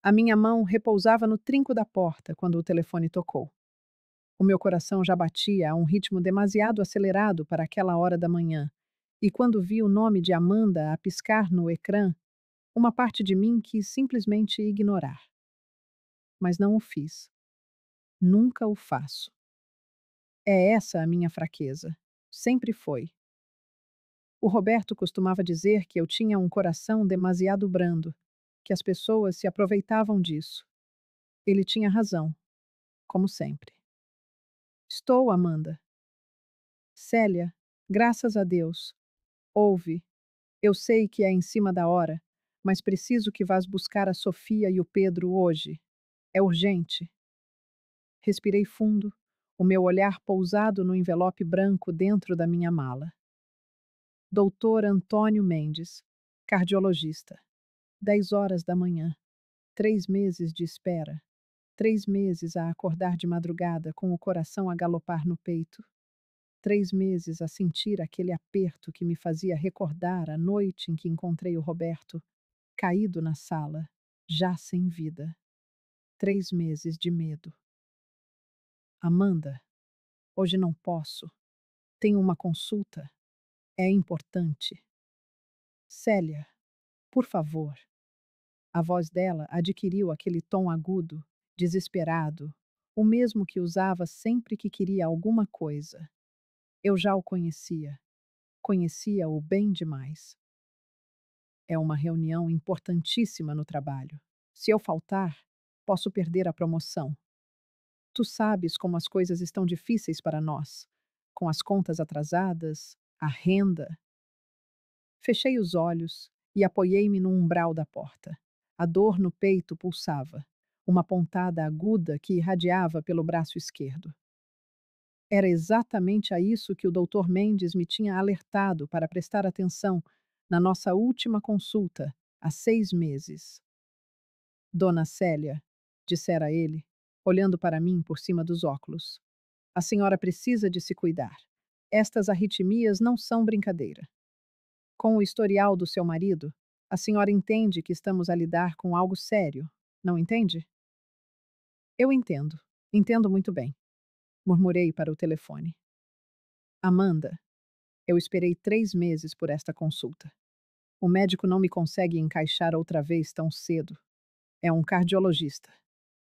A minha mão repousava no trinco da porta quando o telefone tocou. O meu coração já batia a um ritmo demasiado acelerado para aquela hora da manhã, e quando vi o nome de Amanda a piscar no ecrã, uma parte de mim quis simplesmente ignorar. Mas não o fiz. Nunca o faço. É essa a minha fraqueza. Sempre foi. O Roberto costumava dizer que eu tinha um coração demasiado brando, que as pessoas se aproveitavam disso. Ele tinha razão, como sempre. Estou, Amanda. Célia, graças a Deus. Ouve, eu sei que é em cima da hora, mas preciso que vás buscar a Sofia e o Pedro hoje. É urgente. Respirei fundo, o meu olhar pousado no envelope branco dentro da minha mala. Doutor Antônio Mendes, cardiologista. 10 horas da manhã. 3 meses de espera. 3 meses a acordar de madrugada com o coração a galopar no peito. 3 meses a sentir aquele aperto que me fazia recordar a noite em que encontrei o Roberto, caído na sala, já sem vida. 3 meses de medo. Amanda, hoje não posso. Tenho uma consulta. É importante. Célia, por favor. A voz dela adquiriu aquele tom agudo, desesperado, o mesmo que usava sempre que queria alguma coisa. Eu já o conhecia. Conhecia-o bem demais. É uma reunião importantíssima no trabalho. Se eu faltar, posso perder a promoção. Tu sabes como as coisas estão difíceis para nós, com as contas atrasadas, a renda. Fechei os olhos e apoiei-me no umbral da porta. A dor no peito pulsava, uma pontada aguda que irradiava pelo braço esquerdo. Era exatamente a isso que o Dr. Mendes me tinha alertado para prestar atenção na nossa última consulta, há 6 meses. Dona Célia, dissera ele, olhando para mim por cima dos óculos. A senhora precisa de se cuidar. Estas arritmias não são brincadeira. Com o historial do seu marido, a senhora entende que estamos a lidar com algo sério, não entende? Eu entendo. Entendo muito bem, murmurei para o telefone. Amanda, eu esperei 3 meses por esta consulta. O médico não me consegue encaixar outra vez tão cedo. É um cardiologista.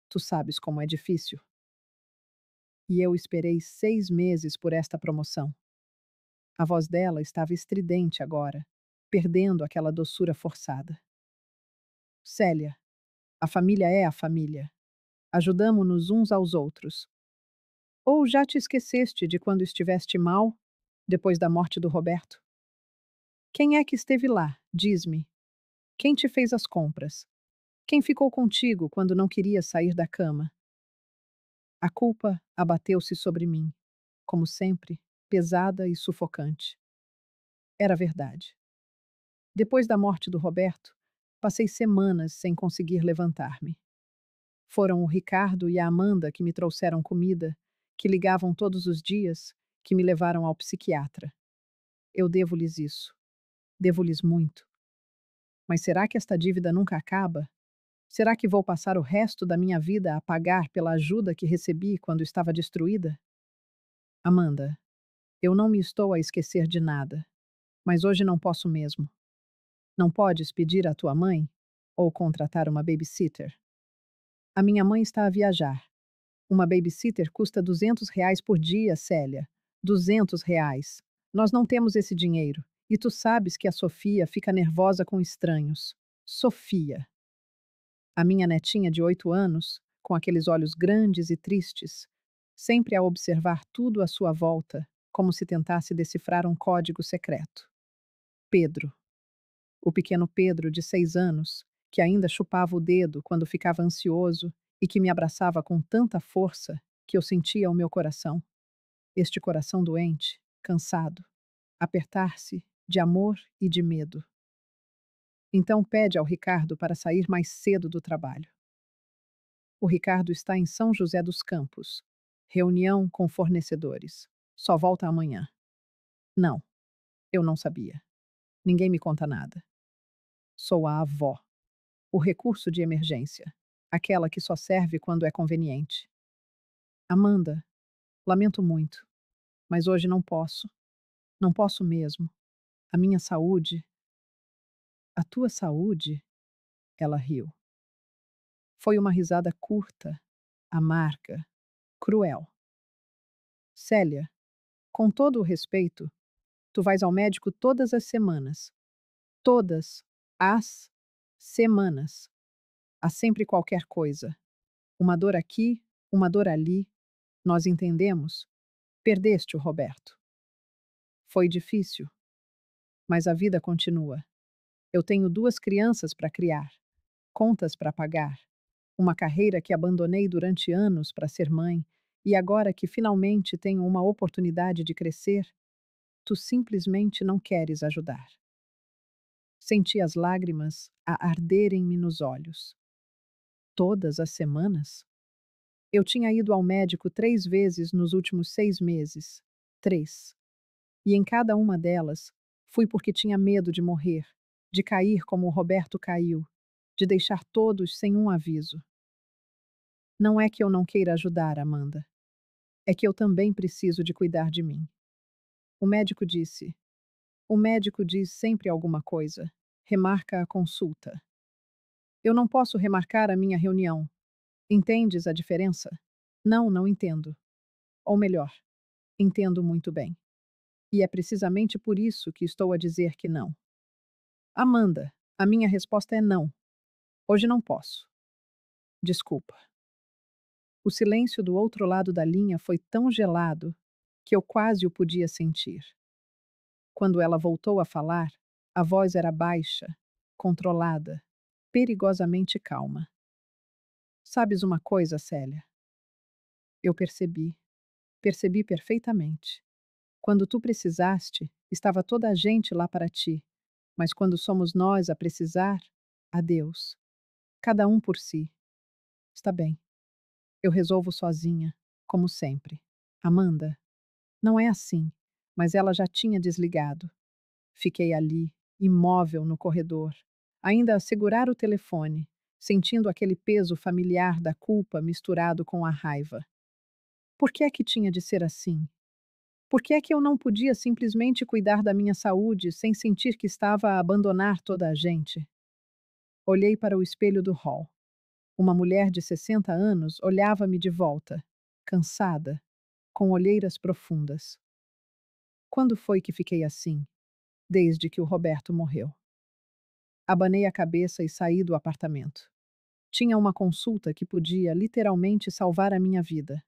Tu sabes como é difícil. E eu esperei 6 meses por esta promoção. A voz dela estava estridente agora, perdendo aquela doçura forçada. Célia, a família é a família. Ajudamo-nos uns aos outros. Ou já te esqueceste de quando estiveste mal, depois da morte do Roberto? Quem é que esteve lá? Diz-me. Quem te fez as compras? Quem ficou contigo quando não querias sair da cama? A culpa abateu-se sobre mim, como sempre, pesada e sufocante. Era verdade. Depois da morte do Roberto, passei semanas sem conseguir levantar-me. Foram o Ricardo e a Amanda que me trouxeram comida, que ligavam todos os dias, que me levaram ao psiquiatra. Eu devo-lhes isso. Devo-lhes muito. Mas será que esta dívida nunca acaba? Será que vou passar o resto da minha vida a pagar pela ajuda que recebi quando estava destruída? Amanda, eu não me estou a esquecer de nada, mas hoje não posso mesmo. Não podes pedir à tua mãe ou contratar uma babysitter? A minha mãe está a viajar. Uma babysitter custa R$ 200 por dia, Célia. R$ 200. Nós não temos esse dinheiro. E tu sabes que a Sofia fica nervosa com estranhos. Sofia. A minha netinha de 8 anos, com aqueles olhos grandes e tristes, sempre a observar tudo à sua volta, como se tentasse decifrar um código secreto. Pedro. O pequeno Pedro, de 6 anos, que ainda chupava o dedo quando ficava ansioso e que me abraçava com tanta força que eu sentia o meu coração, este coração doente, cansado, apertar-se de amor e de medo. Então pede ao Ricardo para sair mais cedo do trabalho. O Ricardo está em São José dos Campos. Reunião com fornecedores. Só volta amanhã. Não, eu não sabia. Ninguém me conta nada. Sou a avó. O recurso de emergência. aquela que só serve quando é conveniente. Amanda, lamento muito, mas hoje não posso. Não posso mesmo. A minha saúde. A tua saúde? Ela riu. Foi uma risada curta, amarga, cruel. Célia, com todo o respeito, tu vais ao médico todas as semanas. Todas as semanas. Há sempre qualquer coisa. Uma dor aqui, uma dor ali. Nós entendemos. Perdeste o Roberto. Foi difícil, mas a vida continua. Eu tenho 2 crianças para criar, contas para pagar, uma carreira que abandonei durante anos para ser mãe, e agora que finalmente tenho uma oportunidade de crescer, tu simplesmente não queres ajudar. Senti as lágrimas a arderem-me nos olhos. Todas as semanas? Eu tinha ido ao médico 3 vezes nos últimos 6 meses. 3. E em cada uma delas, fui porque tinha medo de morrer, de cair como o Roberto caiu, de deixar todos sem um aviso. Não é que eu não queira ajudar, Amanda. É que eu também preciso de cuidar de mim. O médico disse. O médico diz sempre alguma coisa. Remarca a consulta. Eu não posso remarcar a minha reunião. Entendes a diferença? Não, não entendo. Ou melhor, entendo muito bem. E é precisamente por isso que estou a dizer que não. Amanda, a minha resposta é não. Hoje não posso. Desculpa. O silêncio do outro lado da linha foi tão gelado que eu quase o podia sentir. Quando ela voltou a falar, a voz era baixa, controlada, perigosamente calma. Sabes uma coisa, Célia? Eu percebi. Percebi perfeitamente. Quando tu precisaste, estava toda a gente lá para ti. Mas quando somos nós a precisar, adeus. Cada um por si. Está bem. Eu resolvo sozinha, como sempre. Amanda, não é assim, mas ela já tinha desligado. Fiquei ali, imóvel no corredor, ainda a segurar o telefone, sentindo aquele peso familiar da culpa misturado com a raiva. Por que é que tinha de ser assim? Por que é que eu não podia simplesmente cuidar da minha saúde sem sentir que estava a abandonar toda a gente? Olhei para o espelho do hall. Uma mulher de 60 anos olhava-me de volta, cansada, com olheiras profundas. Quando foi que fiquei assim? Desde que o Roberto morreu. Abanei a cabeça e saí do apartamento. Tinha uma consulta que podia literalmente salvar a minha vida.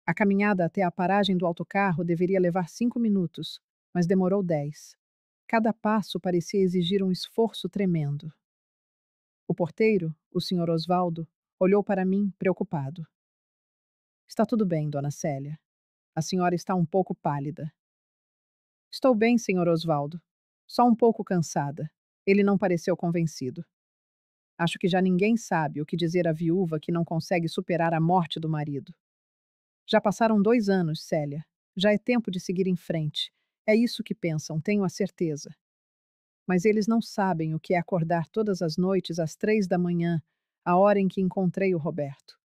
A caminhada até a paragem do autocarro deveria levar 5 minutos, mas demorou 10. Cada passo parecia exigir um esforço tremendo. O porteiro, o Sr. Osvaldo, olhou para mim, preocupado. Está tudo bem, dona Célia. A senhora está um pouco pálida. Estou bem, Sr. Osvaldo. Só um pouco cansada. Ele não pareceu convencido. Acho que já ninguém sabe o que dizer à viúva que não consegue superar a morte do marido. Já passaram 2 anos, Célia. Já é tempo de seguir em frente. É isso que pensam, tenho a certeza. Mas eles não sabem o que é acordar todas as noites às 3 da manhã, a hora em que encontrei o Roberto.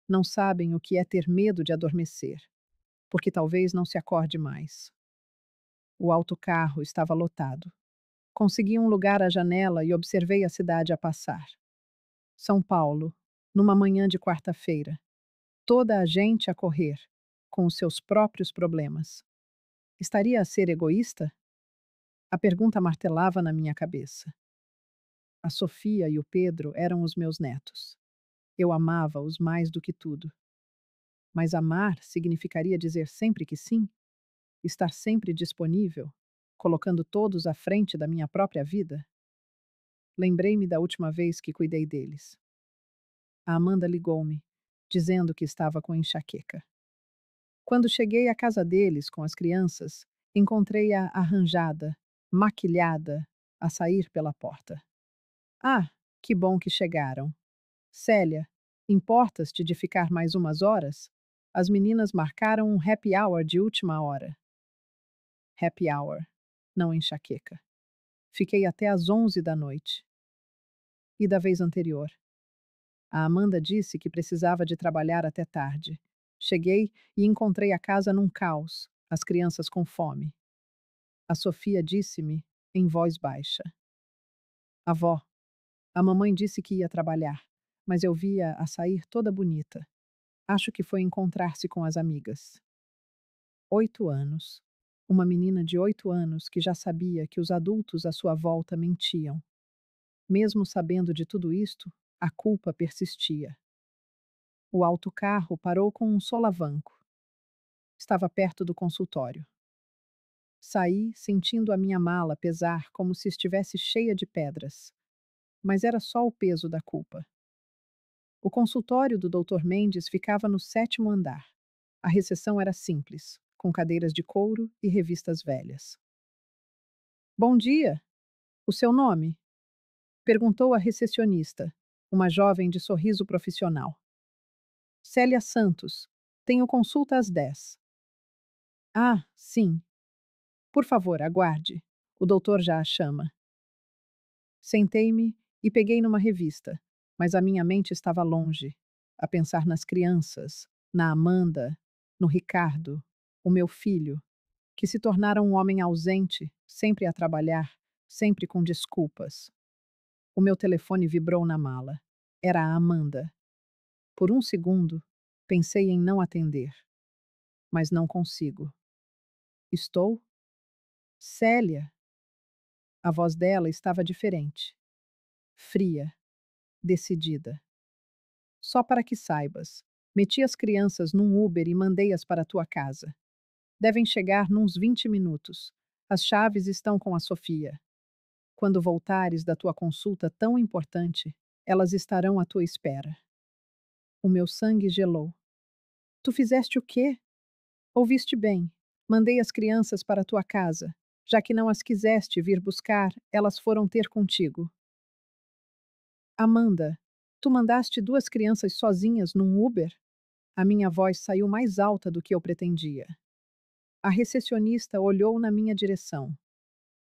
Não sabem o que é ter medo de adormecer, porque talvez não se acorde mais. O autocarro estava lotado. Consegui um lugar à janela e observei a cidade a passar. São Paulo, numa manhã de quarta-feira. Toda a gente a correr, com os seus próprios problemas. Estaria a ser egoísta? A pergunta martelava na minha cabeça. A Sofia e o Pedro eram os meus netos. Eu amava-os mais do que tudo. Mas amar significaria dizer sempre que sim? Estar sempre disponível, colocando todos à frente da minha própria vida? Lembrei-me da última vez que cuidei deles. A Amanda ligou-me, dizendo que estava com enxaqueca. Quando cheguei à casa deles com as crianças, encontrei-a arranjada, maquilhada, a sair pela porta. Ah, que bom que chegaram. Célia, importas-te de ficar mais umas horas? As meninas marcaram um happy hour de última hora. Happy hour, não enxaqueca. Fiquei até às 11 da noite. E da vez anterior? A Amanda disse que precisava de trabalhar até tarde. Cheguei e encontrei a casa num caos, as crianças com fome. A Sofia disse-me, em voz baixa: Avó, a mamãe disse que ia trabalhar, mas eu via a sair toda bonita. Acho que foi encontrar-se com as amigas. 8 anos. Uma menina de 8 anos que já sabia que os adultos à sua volta mentiam. Mesmo sabendo de tudo isto, a culpa persistia. O autocarro parou com um solavanco. Estava perto do consultório. Saí sentindo a minha mala pesar como se estivesse cheia de pedras. Mas era só o peso da culpa. O consultório do Dr. Mendes ficava no 7º andar. A recepção era simples, com cadeiras de couro e revistas velhas. Bom dia! O seu nome? Perguntou a recepcionista, uma jovem de sorriso profissional. Célia Santos. Tenho consulta às 10. Ah, sim. Por favor, aguarde. O doutor já a chama. Sentei-me e peguei numa revista, mas a minha mente estava longe, a pensar nas crianças, na Amanda, no Ricardo, o meu filho, que se tornara um homem ausente, sempre a trabalhar, sempre com desculpas. O meu telefone vibrou na mala. Era a Amanda. Por um segundo, pensei em não atender, mas não consigo. Estou? Célia! A voz dela estava diferente. Fria, decidida. Só para que saibas, meti as crianças num Uber e mandei-as para a tua casa. Devem chegar nuns 20 minutos. As chaves estão com a Sofia. Quando voltares da tua consulta tão importante, elas estarão à tua espera. O meu sangue gelou. Tu fizeste o quê? Ouviste bem. Mandei as crianças para a tua casa. Já que não as quiseste vir buscar, elas foram ter contigo. Amanda, tu mandaste 2 crianças sozinhas num Uber? A minha voz saiu mais alta do que eu pretendia. A recepcionista olhou na minha direção.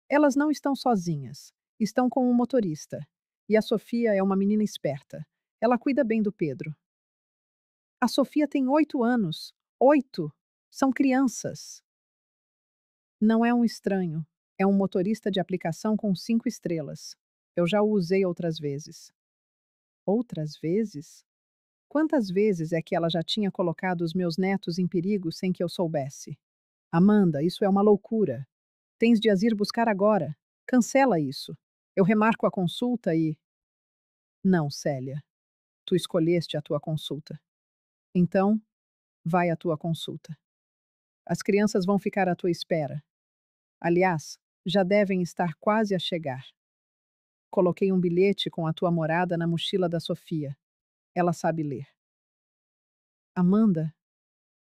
Elas não estão sozinhas. Estão com um motorista. E a Sofia é uma menina esperta. Ela cuida bem do Pedro. A Sofia tem 8 anos. 8! São crianças. Não é um estranho. É um motorista de aplicação com 5 estrelas. Eu já o usei outras vezes. Outras vezes? Quantas vezes é que ela já tinha colocado os meus netos em perigo sem que eu soubesse? Amanda, isso é uma loucura. Tens de as ir buscar agora. Cancela isso. Eu remarco a consulta e. Não, Célia. Tu escolheste a tua consulta. Então, vai à tua consulta. As crianças vão ficar à tua espera. Aliás, já devem estar quase a chegar. Coloquei um bilhete com a tua morada na mochila da Sofia. Ela sabe ler. Amanda,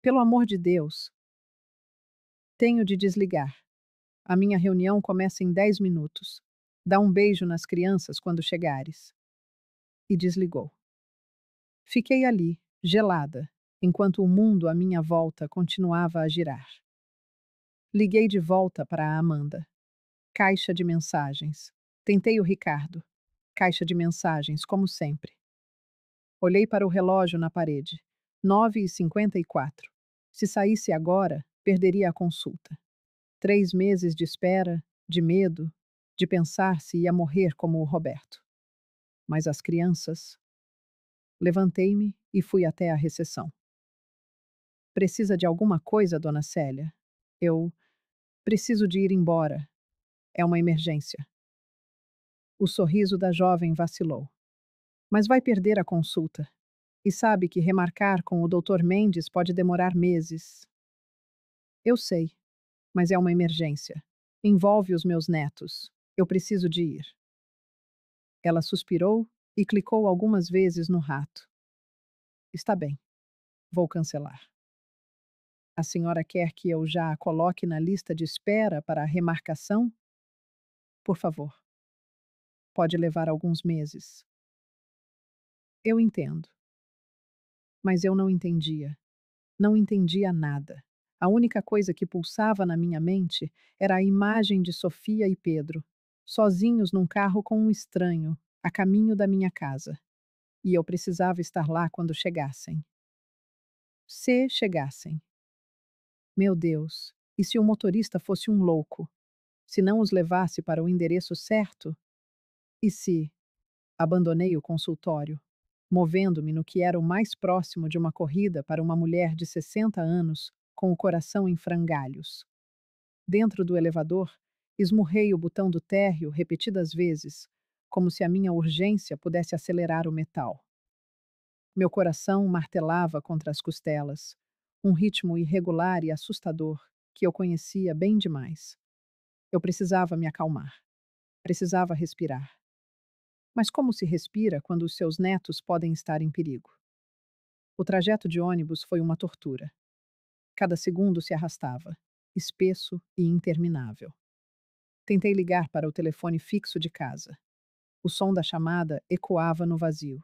pelo amor de Deus. Tenho de desligar. A minha reunião começa em 10 minutos. Dá um beijo nas crianças quando chegares. E desligou. Fiquei ali, gelada, enquanto o mundo à minha volta continuava a girar. Liguei de volta para a Amanda. Caixa de mensagens. Tentei o Ricardo. Caixa de mensagens, como sempre. Olhei para o relógio na parede. 9h54. Se saísse agora, perderia a consulta. 3 meses de espera, de medo, de pensar se ia morrer como o Roberto. Mas as crianças. Levantei-me e fui até a recepção. Precisa de alguma coisa, dona Célia? Eu preciso de ir embora. É uma emergência. O sorriso da jovem vacilou. Mas vai perder a consulta. E sabe que remarcar com o Dr. Mendes pode demorar meses. Eu sei, mas é uma emergência. Envolve os meus netos. Eu preciso de ir. Ela suspirou e clicou algumas vezes no rato. Está bem. Vou cancelar. A senhora quer que eu já a coloque na lista de espera para a remarcação? Por favor. Pode levar alguns meses. Eu entendo. Mas eu não entendia. Não entendia nada. A única coisa que pulsava na minha mente era a imagem de Sofia e Pedro, sozinhos num carro com um estranho, a caminho da minha casa. e eu precisava estar lá quando chegassem. Se chegassem. Meu Deus, e se o motorista fosse um louco? Se não os levasse para o endereço certo? E se abandonei o consultório, movendo-me no que era o mais próximo de uma corrida para uma mulher de 60 anos com o coração em frangalhos. Dentro do elevador, esmurrei o botão do térreo repetidas vezes, como se a minha urgência pudesse acelerar o metal. Meu coração martelava contra as costelas, um ritmo irregular e assustador que eu conhecia bem demais. Eu precisava me acalmar, precisava respirar. Mas como se respira quando os seus netos podem estar em perigo? O trajeto de ônibus foi uma tortura. Cada segundo se arrastava, espesso e interminável. Tentei ligar para o telefone fixo de casa. O som da chamada ecoava no vazio.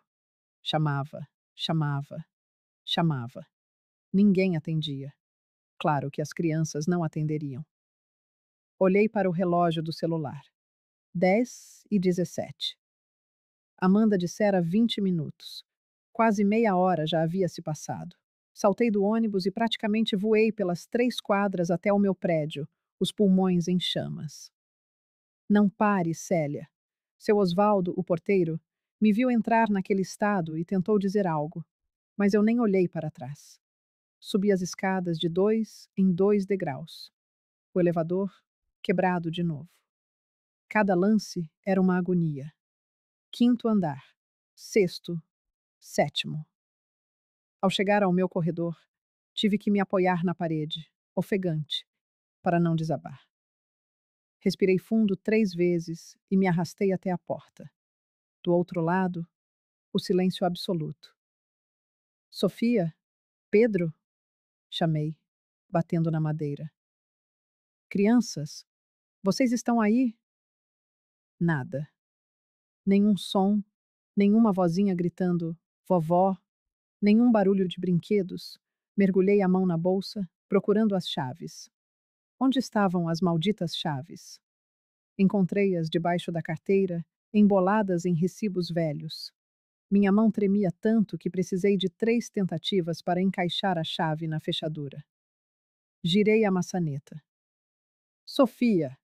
Chamava, chamava, chamava. Ninguém atendia. Claro que as crianças não atenderiam. Olhei para o relógio do celular. 10h17. Amanda dissera 20 minutos. Quase meia hora já havia se passado. Saltei do ônibus e praticamente voei pelas 3 quadras até o meu prédio, os pulmões em chamas. Não pare, Célia. Seu Osvaldo, o porteiro, me viu entrar naquele estado e tentou dizer algo, mas eu nem olhei para trás. Subi as escadas de 2 em 2 degraus. O elevador, quebrado de novo. Cada lance era uma agonia. Quinto andar. Sexto. Sétimo. Ao chegar ao meu corredor, tive que me apoiar na parede, ofegante, para não desabar. Respirei fundo 3 vezes e me arrastei até a porta. Do outro lado, o silêncio absoluto. Sofia? Pedro? Chamei, batendo na madeira. Crianças? Vocês estão aí? Nada. Nenhum som, nenhuma vozinha gritando vovó, nenhum barulho de brinquedos. Mergulhei a mão na bolsa, procurando as chaves. Onde estavam as malditas chaves? Encontrei-as debaixo da carteira, emboladas em recibos velhos. Minha mão tremia tanto que precisei de 3 tentativas para encaixar a chave na fechadura. Girei a maçaneta. Sofia!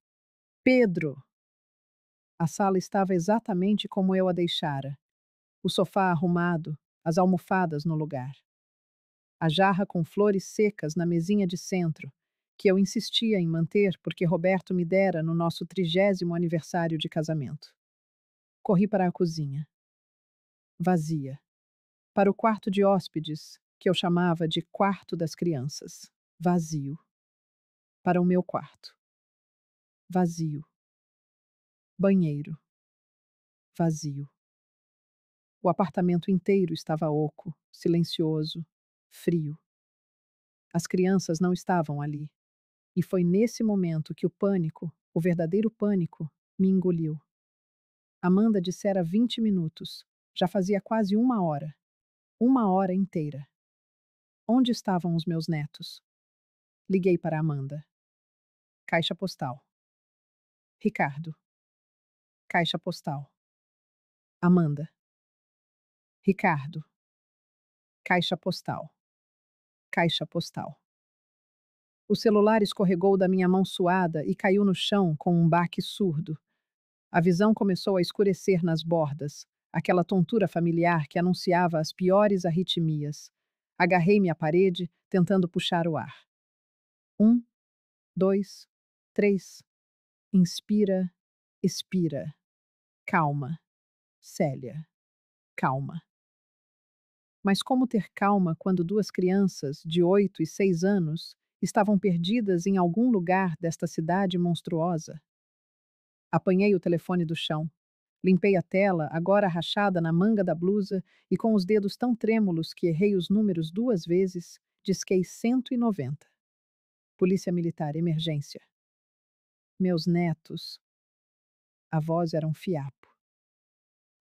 Pedro! A sala estava exatamente como eu a deixara. O sofá arrumado, as almofadas no lugar. A jarra com flores secas na mesinha de centro, que eu insistia em manter porque Roberto me dera no nosso 30º aniversário de casamento. Corri para a cozinha. Vazia. Para o quarto de hóspedes, que eu chamava de quarto das crianças. Vazio. Para o meu quarto. Vazio. Banheiro. Vazio. O apartamento inteiro estava oco, silencioso, frio. As crianças não estavam ali. E foi nesse momento que o pânico, o verdadeiro pânico, me engoliu. Amanda dissera 20 minutos. Já fazia quase 1 hora. 1 hora inteira. Onde estavam os meus netos? Liguei para Amanda. Caixa postal. Ricardo. Caixa postal. Amanda. Ricardo. Caixa postal. Caixa postal. O celular escorregou da minha mão suada e caiu no chão com um baque surdo. A visão começou a escurecer nas bordas, aquela tontura familiar que anunciava as piores arritmias. Agarrei-me à parede, tentando puxar o ar. 1, 2, 3. Inspira, expira. Calma. Célia. Calma. Mas como ter calma quando 2 crianças, de 8 e 6 anos, estavam perdidas em algum lugar desta cidade monstruosa? Apanhei o telefone do chão. Limpei a tela, agora rachada na manga da blusa, e com os dedos tão trêmulos que errei os números 2 vezes, disquei 190. Polícia Militar, emergência. Meus netos. A voz era um fiapo.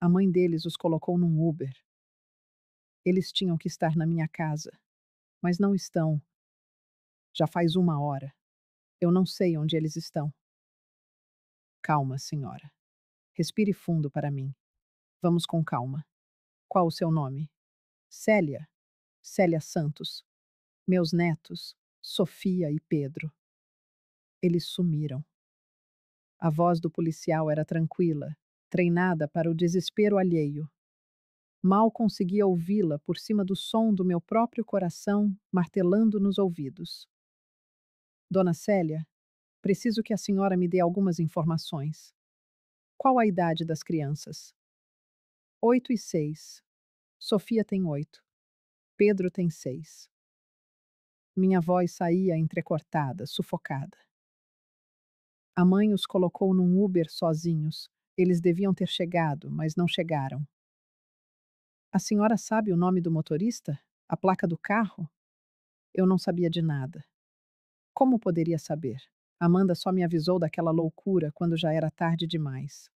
A mãe deles os colocou num Uber. Eles tinham que estar na minha casa. Mas não estão. Já faz 1 hora. Eu não sei onde eles estão. Calma, senhora. Respire fundo para mim. Vamos com calma. Qual o seu nome? Célia. Célia Santos. Meus netos, Sofia e Pedro. Eles sumiram. A voz do policial era tranquila, treinada para o desespero alheio. Mal conseguia ouvi-la por cima do som do meu próprio coração martelando nos ouvidos. Dona Célia, preciso que a senhora me dê algumas informações. Qual a idade das crianças? 8 e 6. Sofia tem 8. Pedro tem 6. Minha voz saía entrecortada, sufocada. A mãe os colocou num Uber sozinhos. Eles deviam ter chegado, mas não chegaram. A senhora sabe o nome do motorista? A placa do carro? Eu não sabia de nada. Como poderia saber? Amanda só me avisou daquela loucura quando já era tarde demais.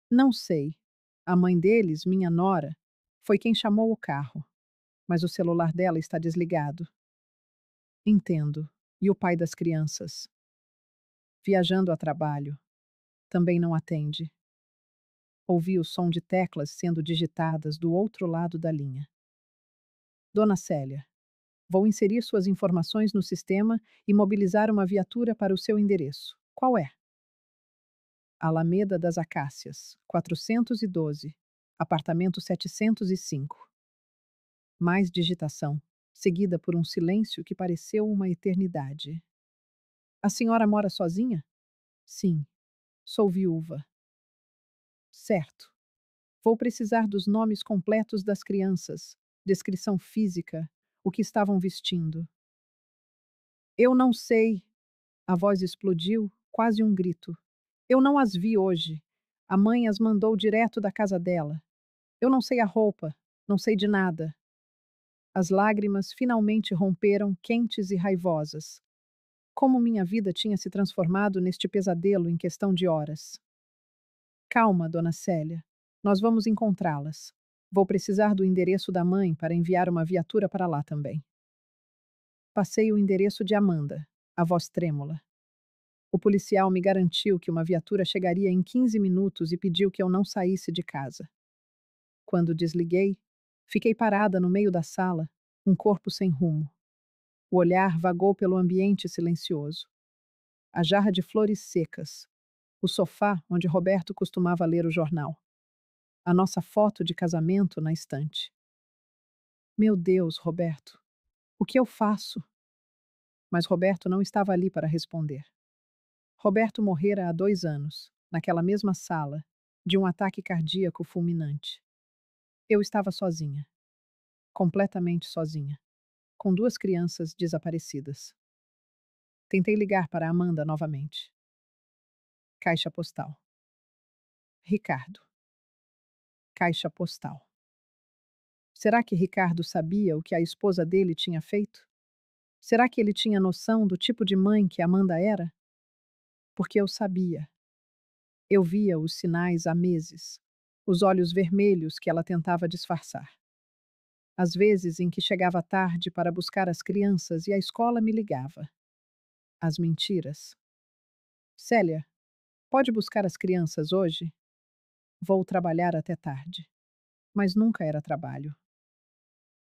Não sei. A mãe deles, minha nora, foi quem chamou o carro, mas o celular dela está desligado. Entendo. E o pai das crianças? Viajando a trabalho. Também não atende. Ouvi o som de teclas sendo digitadas do outro lado da linha. Dona Célia, vou inserir suas informações no sistema e mobilizar uma viatura para o seu endereço. Qual é? Alameda das Acácias, 412, apartamento 705. Mais digitação, seguida por um silêncio que pareceu uma eternidade. A senhora mora sozinha? Sim, sou viúva. Certo. Vou precisar dos nomes completos das crianças, descrição física, o que estavam vestindo. Eu não sei. A voz explodiu, quase um grito. Eu não as vi hoje. A mãe as mandou direto da casa dela. Eu não sei a roupa, não sei de nada. As lágrimas finalmente romperam, quentes e raivosas. Como minha vida tinha se transformado neste pesadelo em questão de horas. Calma, dona Célia. Nós vamos encontrá-las. Vou precisar do endereço da mãe para enviar uma viatura para lá também. Passei o endereço de Amanda, a voz trêmula. O policial me garantiu que uma viatura chegaria em 15 minutos e pediu que eu não saísse de casa. Quando desliguei, fiquei parada no meio da sala, um corpo sem rumo. O olhar vagou pelo ambiente silencioso. A jarra de flores secas. O sofá onde Roberto costumava ler o jornal. A nossa foto de casamento na estante. Meu Deus, Roberto, o que eu faço? Mas Roberto não estava ali para responder. Roberto morrera há 2 anos, naquela mesma sala, de um ataque cardíaco fulminante. Eu estava sozinha. Completamente sozinha. Com 2 crianças desaparecidas. Tentei ligar para Amanda novamente. Caixa postal. Ricardo. Caixa postal. Será que Ricardo sabia o que a esposa dele tinha feito? Será que ele tinha noção do tipo de mãe que Amanda era? Porque eu sabia. Eu via os sinais há meses, os olhos vermelhos que ela tentava disfarçar. Às vezes em que chegava tarde para buscar as crianças e a escola me ligava. As mentiras. Célia, pode buscar as crianças hoje? Vou trabalhar até tarde. Mas nunca era trabalho.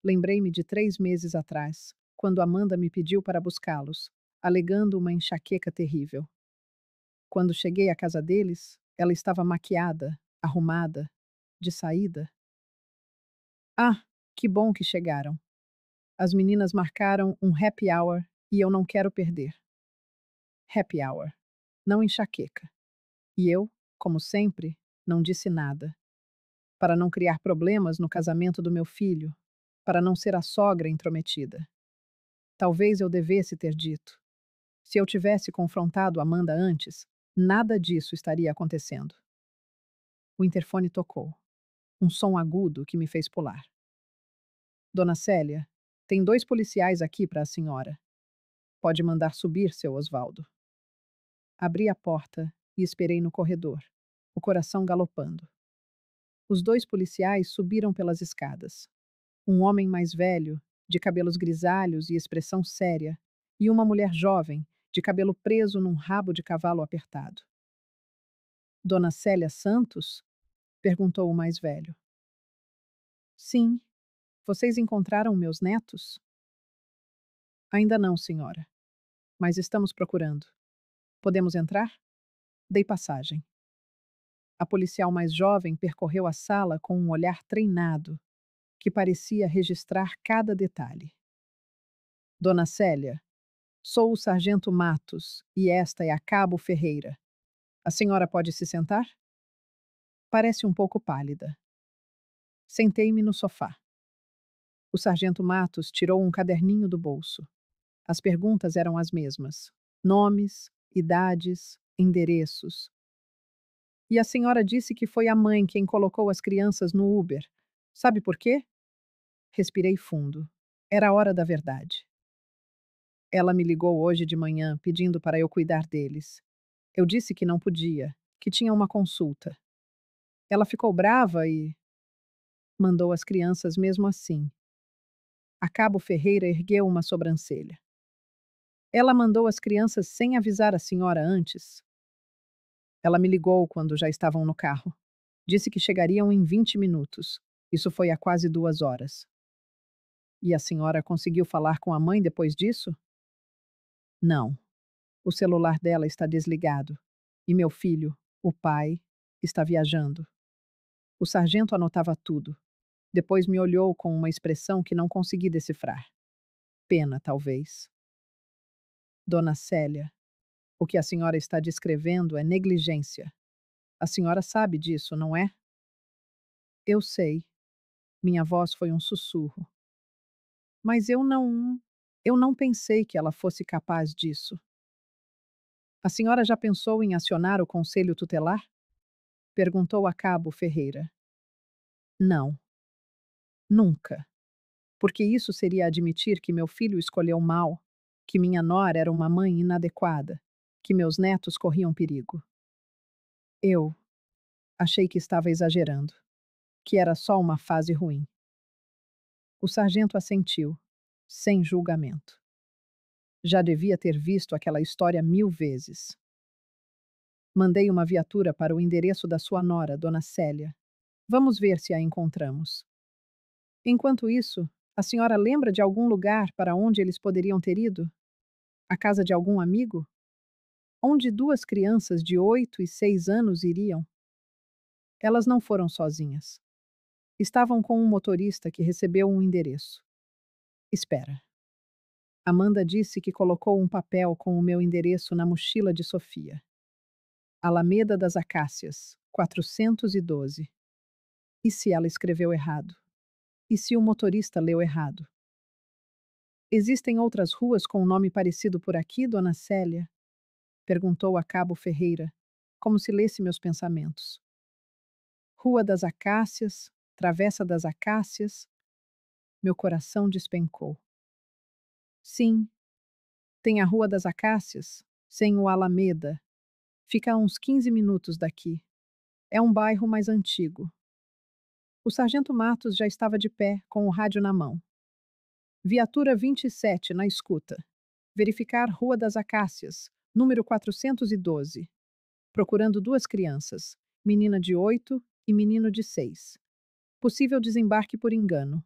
Lembrei-me de 3 meses atrás, quando Amanda me pediu para buscá-los, alegando uma enxaqueca terrível. Quando cheguei à casa deles, ela estava maquiada, arrumada, de saída. Ah, que bom que chegaram. As meninas marcaram um happy hour e eu não quero perder. Happy hour. Não enxaqueca. E eu, como sempre, não disse nada. Para não criar problemas no casamento do meu filho, para não ser a sogra intrometida. Talvez eu devesse ter dito. Se eu tivesse confrontado Amanda antes, nada disso estaria acontecendo. O interfone tocou. Um som agudo que me fez pular. Dona Célia, tem 2 policiais aqui para a senhora. Pode mandar subir, seu Osvaldo. Abri a porta e esperei no corredor, o coração galopando. Os 2 policiais subiram pelas escadas. Um homem mais velho, de cabelos grisalhos e expressão séria, e uma mulher jovem, de cabelo preso num rabo de cavalo apertado. Dona Célia Santos? Perguntou o mais velho. Sim, vocês encontraram meus netos? Ainda não, senhora, mas estamos procurando. Podemos entrar? Dei passagem. A policial mais jovem percorreu a sala com um olhar treinado, que parecia registrar cada detalhe. Dona Célia, sou o sargento Matos e esta é a Cabo Ferreira. A senhora pode se sentar? Parece um pouco pálida. Sentei-me no sofá. O sargento Matos tirou um caderninho do bolso. As perguntas eram as mesmas: nomes, idades, endereços. E a senhora disse que foi a mãe quem colocou as crianças no Uber. Sabe por quê? Respirei fundo. Era a hora da verdade. Ela me ligou hoje de manhã pedindo para eu cuidar deles. Eu disse que não podia, que tinha uma consulta. Ela ficou brava e mandou as crianças mesmo assim. A Cabo Ferreira ergueu uma sobrancelha. Ela mandou as crianças sem avisar a senhora antes. Ela me ligou quando já estavam no carro. Disse que chegariam em 20 minutos. Isso foi há quase 2 horas. E a senhora conseguiu falar com a mãe depois disso? Não. O celular dela está desligado. E meu filho, o pai, está viajando. O sargento anotava tudo. Depois me olhou com uma expressão que não consegui decifrar. Pena, talvez. Dona Célia, o que a senhora está descrevendo é negligência. A senhora sabe disso, não é? Eu sei. Minha voz foi um sussurro. Mas eu não pensei que ela fosse capaz disso. A senhora já pensou em acionar o conselho tutelar? Perguntou a Cabo Ferreira. Não, nunca. Porque isso seria admitir que meu filho escolheu mal, que minha nora era uma mãe inadequada, que meus netos corriam perigo. Eu achei que estava exagerando, que era só uma fase ruim. O sargento assentiu, sem julgamento. Já devia ter visto aquela história 1000 vezes. Mandei uma viatura para o endereço da sua nora, Dona Célia. Vamos ver se a encontramos. Enquanto isso, a senhora lembra de algum lugar para onde eles poderiam ter ido? A casa de algum amigo? Onde 2 crianças de 8 e 6 anos iriam? Elas não foram sozinhas. Estavam com um motorista que recebeu um endereço. Espera. Amanda disse que colocou um papel com o meu endereço na mochila de Sofia. Alameda das Acácias, 412. E se ela escreveu errado? E se o motorista leu errado? Existem outras ruas com um nome parecido por aqui, Dona Célia? Perguntou a Cabo Ferreira, como se lesse meus pensamentos. Rua das Acácias, Travessa das Acácias. Meu coração despencou. Sim, tem a Rua das Acácias, sem o Alameda. Fica a uns 15 minutos daqui. É um bairro mais antigo. O sargento Matos já estava de pé, com o rádio na mão. Viatura 27, na escuta. Verificar Rua das Acácias, número 412. Procurando 2 crianças, menina de 8 e menino de 6. Possível desembarque por engano.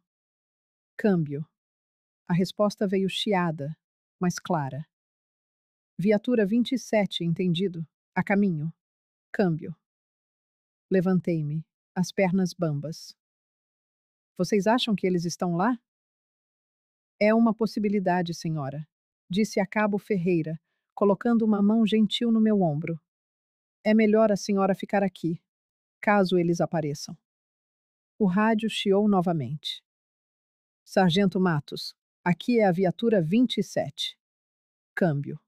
Câmbio. A resposta veio chiada, mas clara. Viatura 27, entendido. A caminho. Câmbio. Levantei-me, as pernas bambas. Vocês acham que eles estão lá? É uma possibilidade, senhora, disse a Cabo Ferreira, colocando uma mão gentil no meu ombro. É melhor a senhora ficar aqui, caso eles apareçam. O rádio chiou novamente. Sargento Matos, aqui é a viatura 27. Câmbio.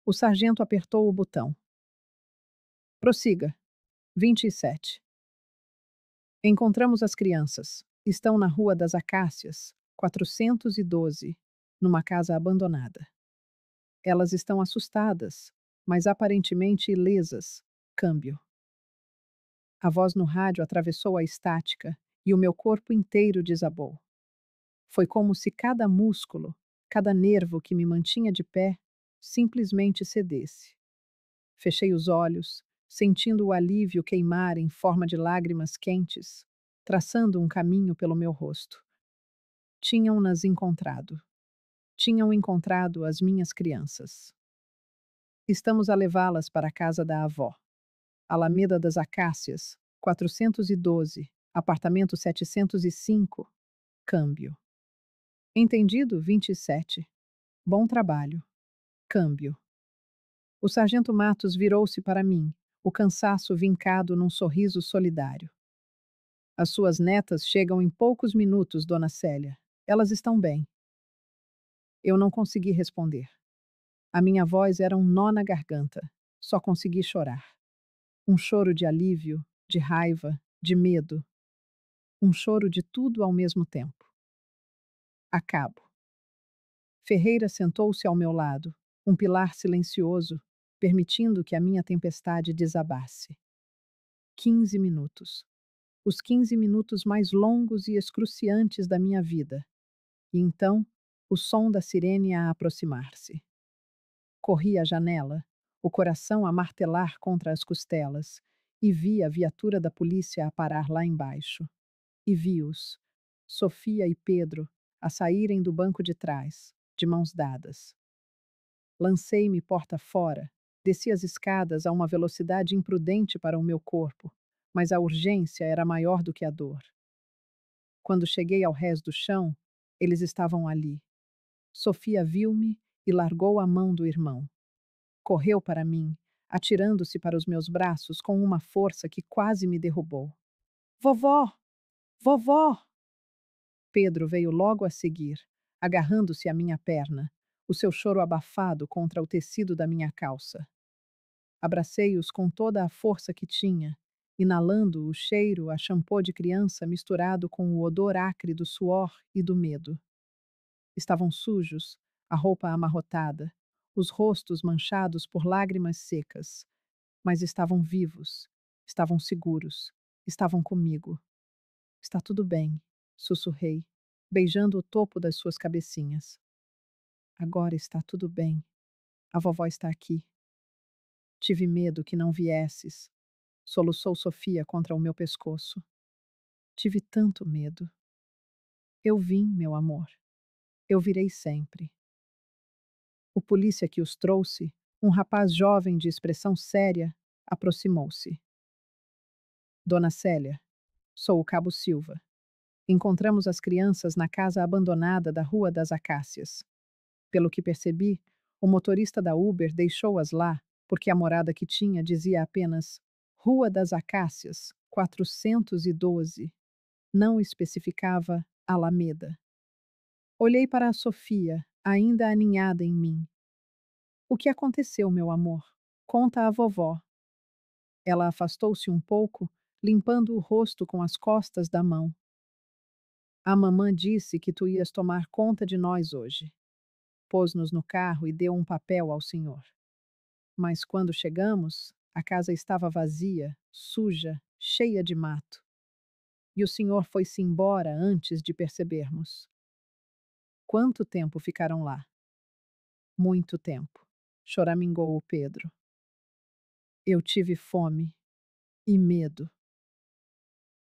O sargento apertou o botão. Prossiga. 27. Encontramos as crianças. Estão na Rua das Acácias, 412, numa casa abandonada. Elas estão assustadas, mas aparentemente ilesas. Câmbio. A voz no rádio atravessou a estática e o meu corpo inteiro desabou. Foi como se cada músculo, cada nervo que me mantinha de pé, simplesmente cedesse. Fechei os olhos, sentindo o alívio queimar em forma de lágrimas quentes. traçando um caminho pelo meu rosto. Tinham-nas encontrado. Tinham encontrado as minhas crianças. Estamos a levá-las para a casa da avó. Alameda das Acácias, 412, apartamento 705, câmbio. Entendido, 27. Bom trabalho. Câmbio. O sargento Matos virou-se para mim, o cansaço vincado num sorriso solidário. As suas netas chegam em poucos minutos, dona Célia. Elas estão bem. Eu não consegui responder. A minha voz era um nó na garganta. Só consegui chorar. Um choro de alívio, de raiva, de medo. Um choro de tudo ao mesmo tempo. Acabo. Ferreira sentou-se ao meu lado, um pilar silencioso, permitindo que a minha tempestade desabasse. 15 minutos. Os 15 minutos mais longos e excruciantes da minha vida. E então, o som da sirene a aproximar-se. Corri à janela, o coração a martelar contra as costelas, e vi a viatura da polícia a parar lá embaixo. E vi-os, Sofia e Pedro, a saírem do banco de trás, de mãos dadas. Lancei-me porta fora, desci as escadas a uma velocidade imprudente para o meu corpo, mas a urgência era maior do que a dor. Quando cheguei ao rés do chão, eles estavam ali. Sofia viu-me e largou a mão do irmão. Correu para mim, atirando-se para os meus braços com uma força que quase me derrubou. Vovó! Vovó! Pedro veio logo a seguir, agarrando-se à minha perna, o seu choro abafado contra o tecido da minha calça. Abracei-os com toda a força que tinha, inalando o cheiro a shampoo de criança misturado com o odor acre do suor e do medo. Estavam sujos, a roupa amarrotada, os rostos manchados por lágrimas secas, mas estavam vivos, estavam seguros, estavam comigo. Está tudo bem, sussurrei, beijando o topo das suas cabecinhas. Agora está tudo bem. A vovó está aqui. Tive medo que não viesses, soluçou Sofia contra o meu pescoço. Tive tanto medo. Eu vim, meu amor. Eu virei sempre. O polícia que os trouxe, um rapaz jovem de expressão séria, aproximou-se. Dona Célia, sou o Cabo Silva. Encontramos as crianças na casa abandonada da Rua das Acácias. Pelo que percebi, o motorista da Uber deixou-as lá porque a morada que tinha dizia apenas Rua das Acácias, 412. Não especificava Alameda. Olhei para a Sofia, ainda aninhada em mim. O que aconteceu, meu amor? Conta à vovó. Ela afastou-se um pouco, limpando o rosto com as costas da mão. A mamã disse que tu ias tomar conta de nós hoje. Pôs-nos no carro e deu um papel ao senhor. Mas quando chegamos, a casa estava vazia, suja, cheia de mato. E o senhor foi-se embora antes de percebermos. Quanto tempo ficaram lá? Muito tempo, choramingou o Pedro. Eu tive fome e medo.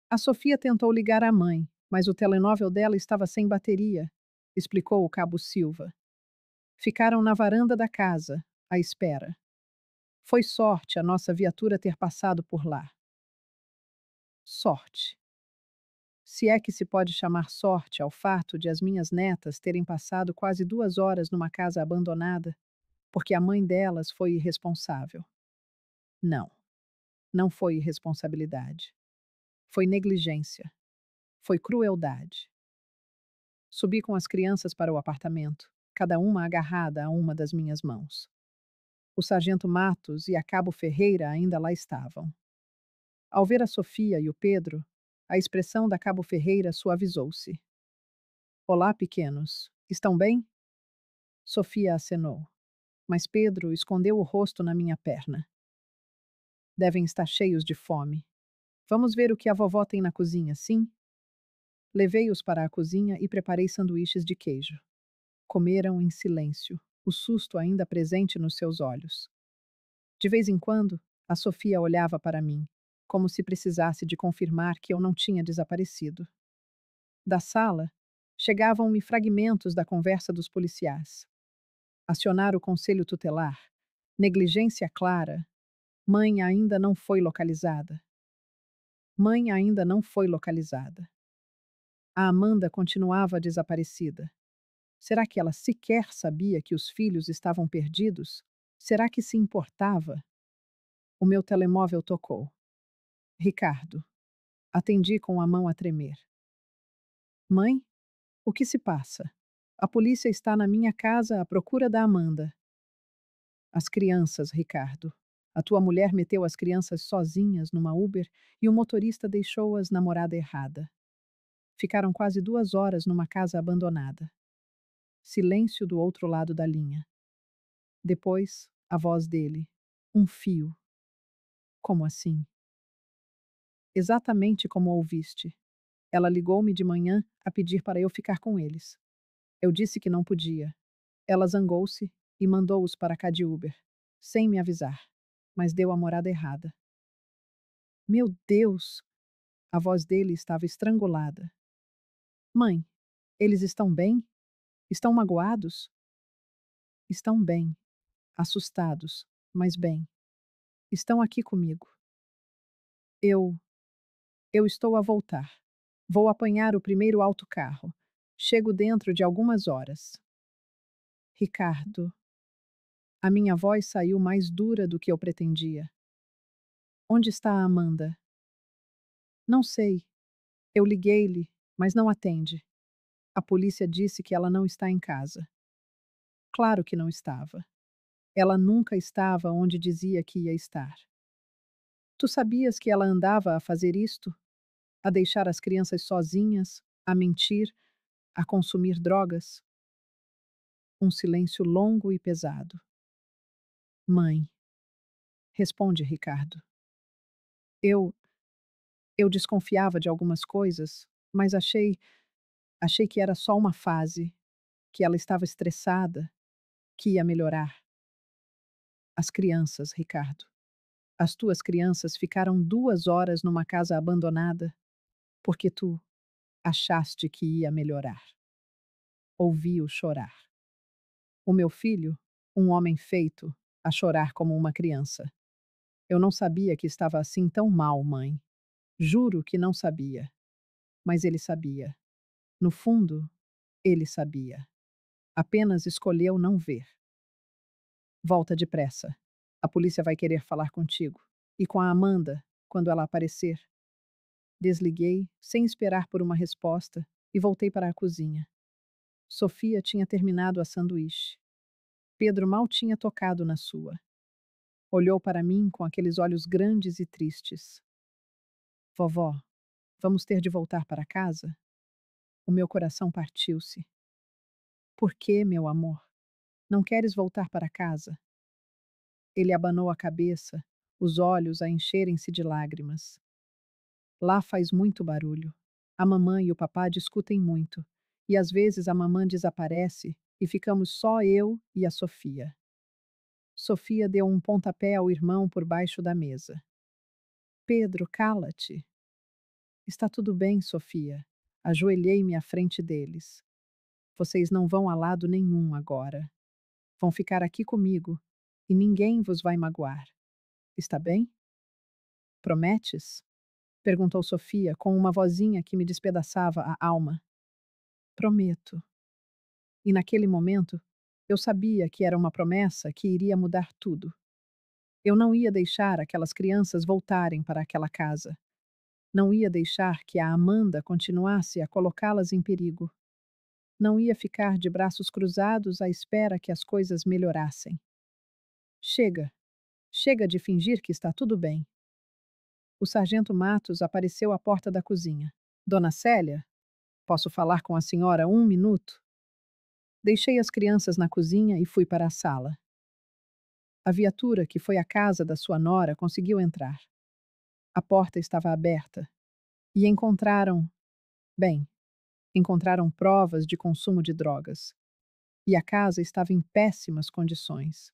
A Sofia tentou ligar à mãe, mas o telemóvel dela estava sem bateria, explicou o Cabo Silva. Ficaram na varanda da casa, à espera. Foi sorte a nossa viatura ter passado por lá. Sorte. Se é que se pode chamar sorte ao fato de as minhas netas terem passado quase 2 horas numa casa abandonada, porque a mãe delas foi irresponsável. Não, não foi irresponsabilidade. Foi negligência. Foi crueldade. Subi com as crianças para o apartamento, cada uma agarrada a uma das minhas mãos. O sargento Matos e a cabo Ferreira ainda lá estavam. Ao ver a Sofia e o Pedro, a expressão da cabo Ferreira suavizou-se. Olá, pequenos. Estão bem? Sofia acenou, mas Pedro escondeu o rosto na minha perna. Devem estar cheios de fome. Vamos ver o que a vovó tem na cozinha, sim? Levei-os para a cozinha e preparei sanduíches de queijo. Comeram em silêncio, o susto ainda presente nos seus olhos. De vez em quando, a Sofia olhava para mim, como se precisasse de confirmar que eu não tinha desaparecido. Da sala, chegavam-me fragmentos da conversa dos policiais. Acionar o conselho tutelar. Negligência clara. Mãe ainda não foi localizada. Mãe ainda não foi localizada. A Amanda continuava desaparecida. Será que ela sequer sabia que os filhos estavam perdidos? Será que se importava? O meu telemóvel tocou. Ricardo. Atendi com a mão a tremer. Mãe? O que se passa? A polícia está na minha casa à procura da Amanda. As crianças, Ricardo. A tua mulher meteu as crianças sozinhas numa Uber e o motorista deixou-as na morada errada. Ficaram quase 2 horas numa casa abandonada. Silêncio do outro lado da linha. Depois, a voz dele. Um fio. Como assim? Exatamente como ouviste. Ela ligou-me de manhã a pedir para eu ficar com eles. Eu disse que não podia. Ela zangou-se e mandou-os para cá de Uber, sem me avisar, mas deu a morada errada. Meu Deus! A voz dele estava estrangulada. Mãe, eles estão bem? Estão magoados? Estão bem. Assustados, mas bem. Estão aqui comigo. Eu. Eu estou a voltar. Vou apanhar o primeiro autocarro. Chego dentro de algumas horas. Ricardo. A minha voz saiu mais dura do que eu pretendia. Onde está a Amanda? Não sei. Eu liguei-lhe, mas não atende. A polícia disse que ela não está em casa. Claro que não estava. Ela nunca estava onde dizia que ia estar. Tu sabias que ela andava a fazer isto? A deixar as crianças sozinhas, a mentir, a consumir drogas? Um silêncio longo e pesado. Mãe. Responde, Ricardo. Eu. Eu desconfiava de algumas coisas, mas achei que era só uma fase, que ela estava estressada, que ia melhorar. As crianças, Ricardo. As tuas crianças ficaram 2 horas numa casa abandonada porque tu achaste que ia melhorar. Ouvi-o chorar. O meu filho, um homem feito, a chorar como uma criança. Eu não sabia que estava assim tão mal, mãe. Juro que não sabia. Mas ele sabia. No fundo, ele sabia. Apenas escolheu não ver. Volta depressa. A polícia vai querer falar contigo. E com a Amanda, quando ela aparecer. Desliguei, sem esperar por uma resposta, e voltei para a cozinha. Sofia tinha terminado a sanduíche. Pedro mal tinha tocado na sua. Olhou para mim com aqueles olhos grandes e tristes. Vovó, vamos ter de voltar para casa? O meu coração partiu-se. Por que, meu amor? Não queres voltar para casa? Ele abanou a cabeça, os olhos a encherem-se de lágrimas. Lá faz muito barulho. A mamãe e o papá discutem muito, e às vezes a mamã desaparece e ficamos só eu e a Sofia. Sofia deu um pontapé ao irmão por baixo da mesa. Pedro, cala-te. Está tudo bem, Sofia. Ajoelhei-me à frente deles. Vocês não vão a lado nenhum agora. Vão ficar aqui comigo e ninguém vos vai magoar. Está bem? Prometes? Perguntou Sofia com uma vozinha que me despedaçava a alma. Prometo. E naquele momento, eu sabia que era uma promessa que iria mudar tudo. Eu não ia deixar aquelas crianças voltarem para aquela casa. Não ia deixar que a Amanda continuasse a colocá-las em perigo. Não ia ficar de braços cruzados à espera que as coisas melhorassem. Chega. Chega de fingir que está tudo bem. O sargento Matos apareceu à porta da cozinha. Dona Célia? Posso falar com a senhora 1 minuto? Deixei as crianças na cozinha e fui para a sala. A viatura que foi à casa da sua nora conseguiu entrar. A porta estava aberta. E encontraram. Bem, encontraram provas de consumo de drogas. E a casa estava em péssimas condições.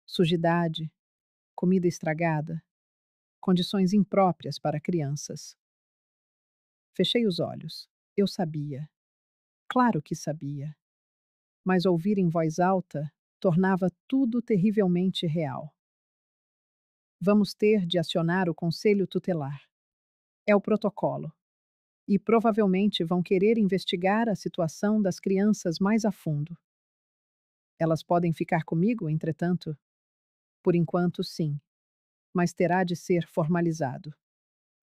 Sujidade, comida estragada. condições impróprias para crianças. Fechei os olhos. Eu sabia. Claro que sabia. Mas ouvir em voz alta tornava tudo terrivelmente real. Vamos ter de acionar o conselho tutelar. É o protocolo. E provavelmente vão querer investigar a situação das crianças mais a fundo. Elas podem ficar comigo, entretanto? Por enquanto, sim, mas terá de ser formalizado.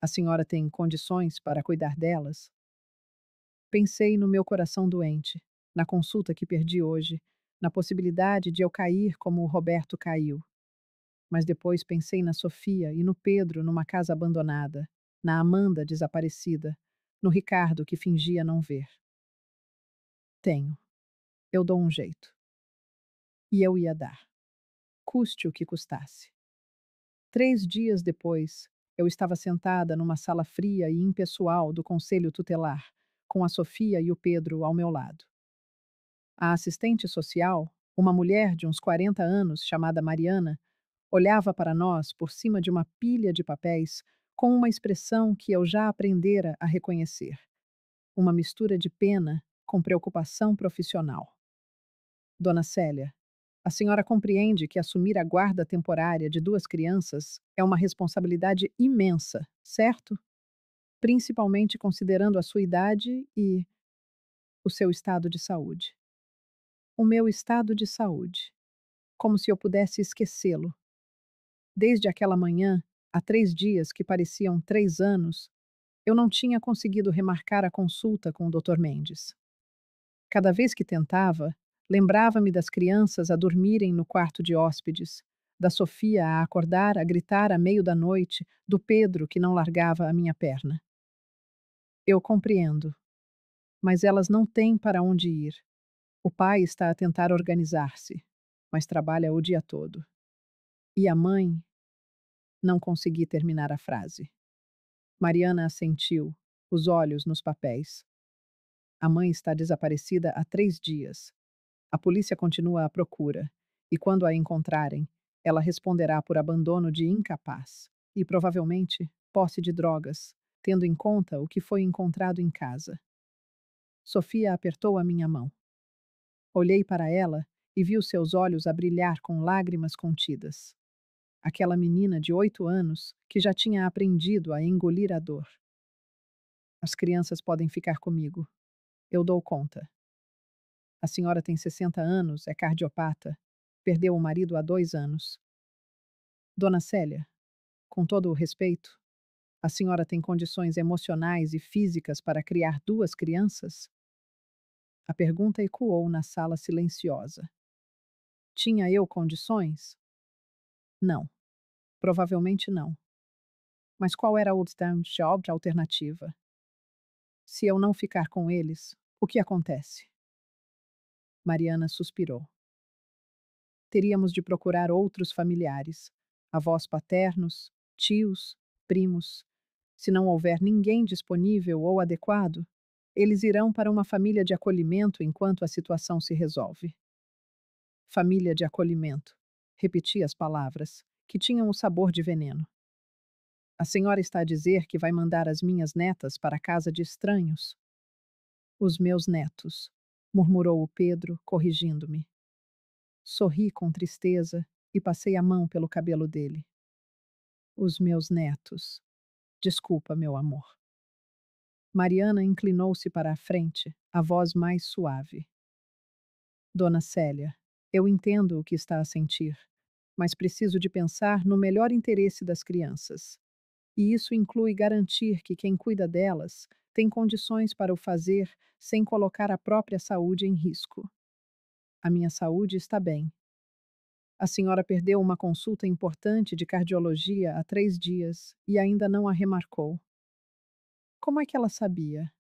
A senhora tem condições para cuidar delas? Pensei no meu coração doente, na consulta que perdi hoje, na possibilidade de eu cair como o Roberto caiu. Mas depois pensei na Sofia e no Pedro numa casa abandonada, na Amanda desaparecida, no Ricardo que fingia não ver. Tenho. Eu dou um jeito. E eu ia dar. Custe o que custasse. 3 dias depois, eu estava sentada numa sala fria e impessoal do Conselho Tutelar, com a Sofia e o Pedro ao meu lado. A assistente social, uma mulher de uns 40 anos chamada Mariana, olhava para nós por cima de uma pilha de papéis com uma expressão que eu já aprendera a reconhecer. Uma mistura de pena com preocupação profissional. Dona Célia, a senhora compreende que assumir a guarda temporária de 2 crianças é uma responsabilidade imensa, certo? Principalmente considerando a sua idade e o seu estado de saúde. O meu estado de saúde. Como se eu pudesse esquecê-lo. Desde aquela manhã, há 3 dias que pareciam 3 anos, eu não tinha conseguido remarcar a consulta com o Dr. Mendes. Cada vez que tentava, lembrava-me das crianças a dormirem no quarto de hóspedes, da Sofia a acordar a gritar à meio da noite, do Pedro que não largava a minha perna. Eu compreendo, mas elas não têm para onde ir. O pai está a tentar organizar-se, mas trabalha o dia todo. E a mãe? Não consegui terminar a frase. Mariana assentiu, os olhos nos papéis. A mãe está desaparecida há 3 dias. A polícia continua à procura, e quando a encontrarem, ela responderá por abandono de incapaz e, provavelmente, posse de drogas, tendo em conta o que foi encontrado em casa. Sofia apertou a minha mão. Olhei para ela e vi os seus olhos a brilhar com lágrimas contidas. Aquela menina de 8 anos que já tinha aprendido a engolir a dor. As crianças podem ficar comigo. Eu dou conta. A senhora tem 60 anos, é cardiopata. Perdeu o marido há 2 anos. Dona Célia, com todo o respeito, a senhora tem condições emocionais e físicas para criar 2 crianças? A pergunta ecoou na sala silenciosa. Tinha eu condições? Não. Provavelmente não. Mas qual era a job alternativa? Se eu não ficar com eles, o que acontece? Mariana suspirou. Teríamos de procurar outros familiares, avós paternos, tios, primos. Se não houver ninguém disponível ou adequado, eles irão para uma família de acolhimento enquanto a situação se resolve. Família de acolhimento. Repeti as palavras, que tinham o sabor de veneno. A senhora está a dizer que vai mandar as minhas netas para a casa de estranhos? Os meus netos, murmurou o Pedro, corrigindo-me. Sorri com tristeza e passei a mão pelo cabelo dele. Os meus netos. Desculpa, meu amor. Mariana inclinou-se para a frente, a voz mais suave. Dona Célia, eu entendo o que está a sentir, mas preciso de pensar no melhor interesse das crianças. E isso inclui garantir que quem cuida delas tem condições para o fazer sem colocar a própria saúde em risco. A minha saúde está bem. A senhora perdeu uma consulta importante de cardiologia há 3 dias e ainda não a remarcou. Como é que ela sabia?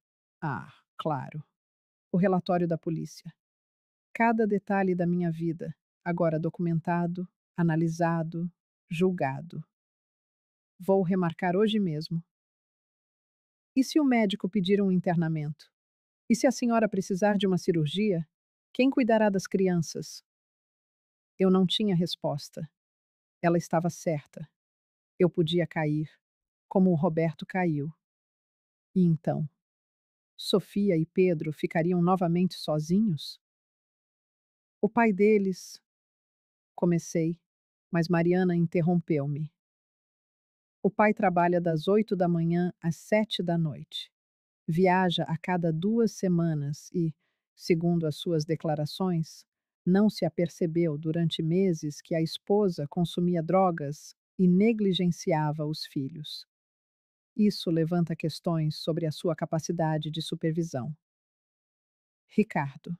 Ah, claro. O relatório da polícia. Cada detalhe da minha vida, agora documentado, analisado, julgado. Vou remarcar hoje mesmo. E se o médico pedir um internamento? E se a senhora precisar de uma cirurgia? Quem cuidará das crianças? Eu não tinha resposta. Ela estava certa. Eu podia cair, como o Roberto caiu. E então, Sofia e Pedro ficariam novamente sozinhos? O pai deles, comecei, mas Mariana interrompeu-me. O pai trabalha das 8 da manhã às 7 da noite. Viaja a cada 2 semanas e, segundo as suas declarações, não se apercebeu durante meses que a esposa consumia drogas e negligenciava os filhos. Isso levanta questões sobre a sua capacidade de supervisão. Ricardo,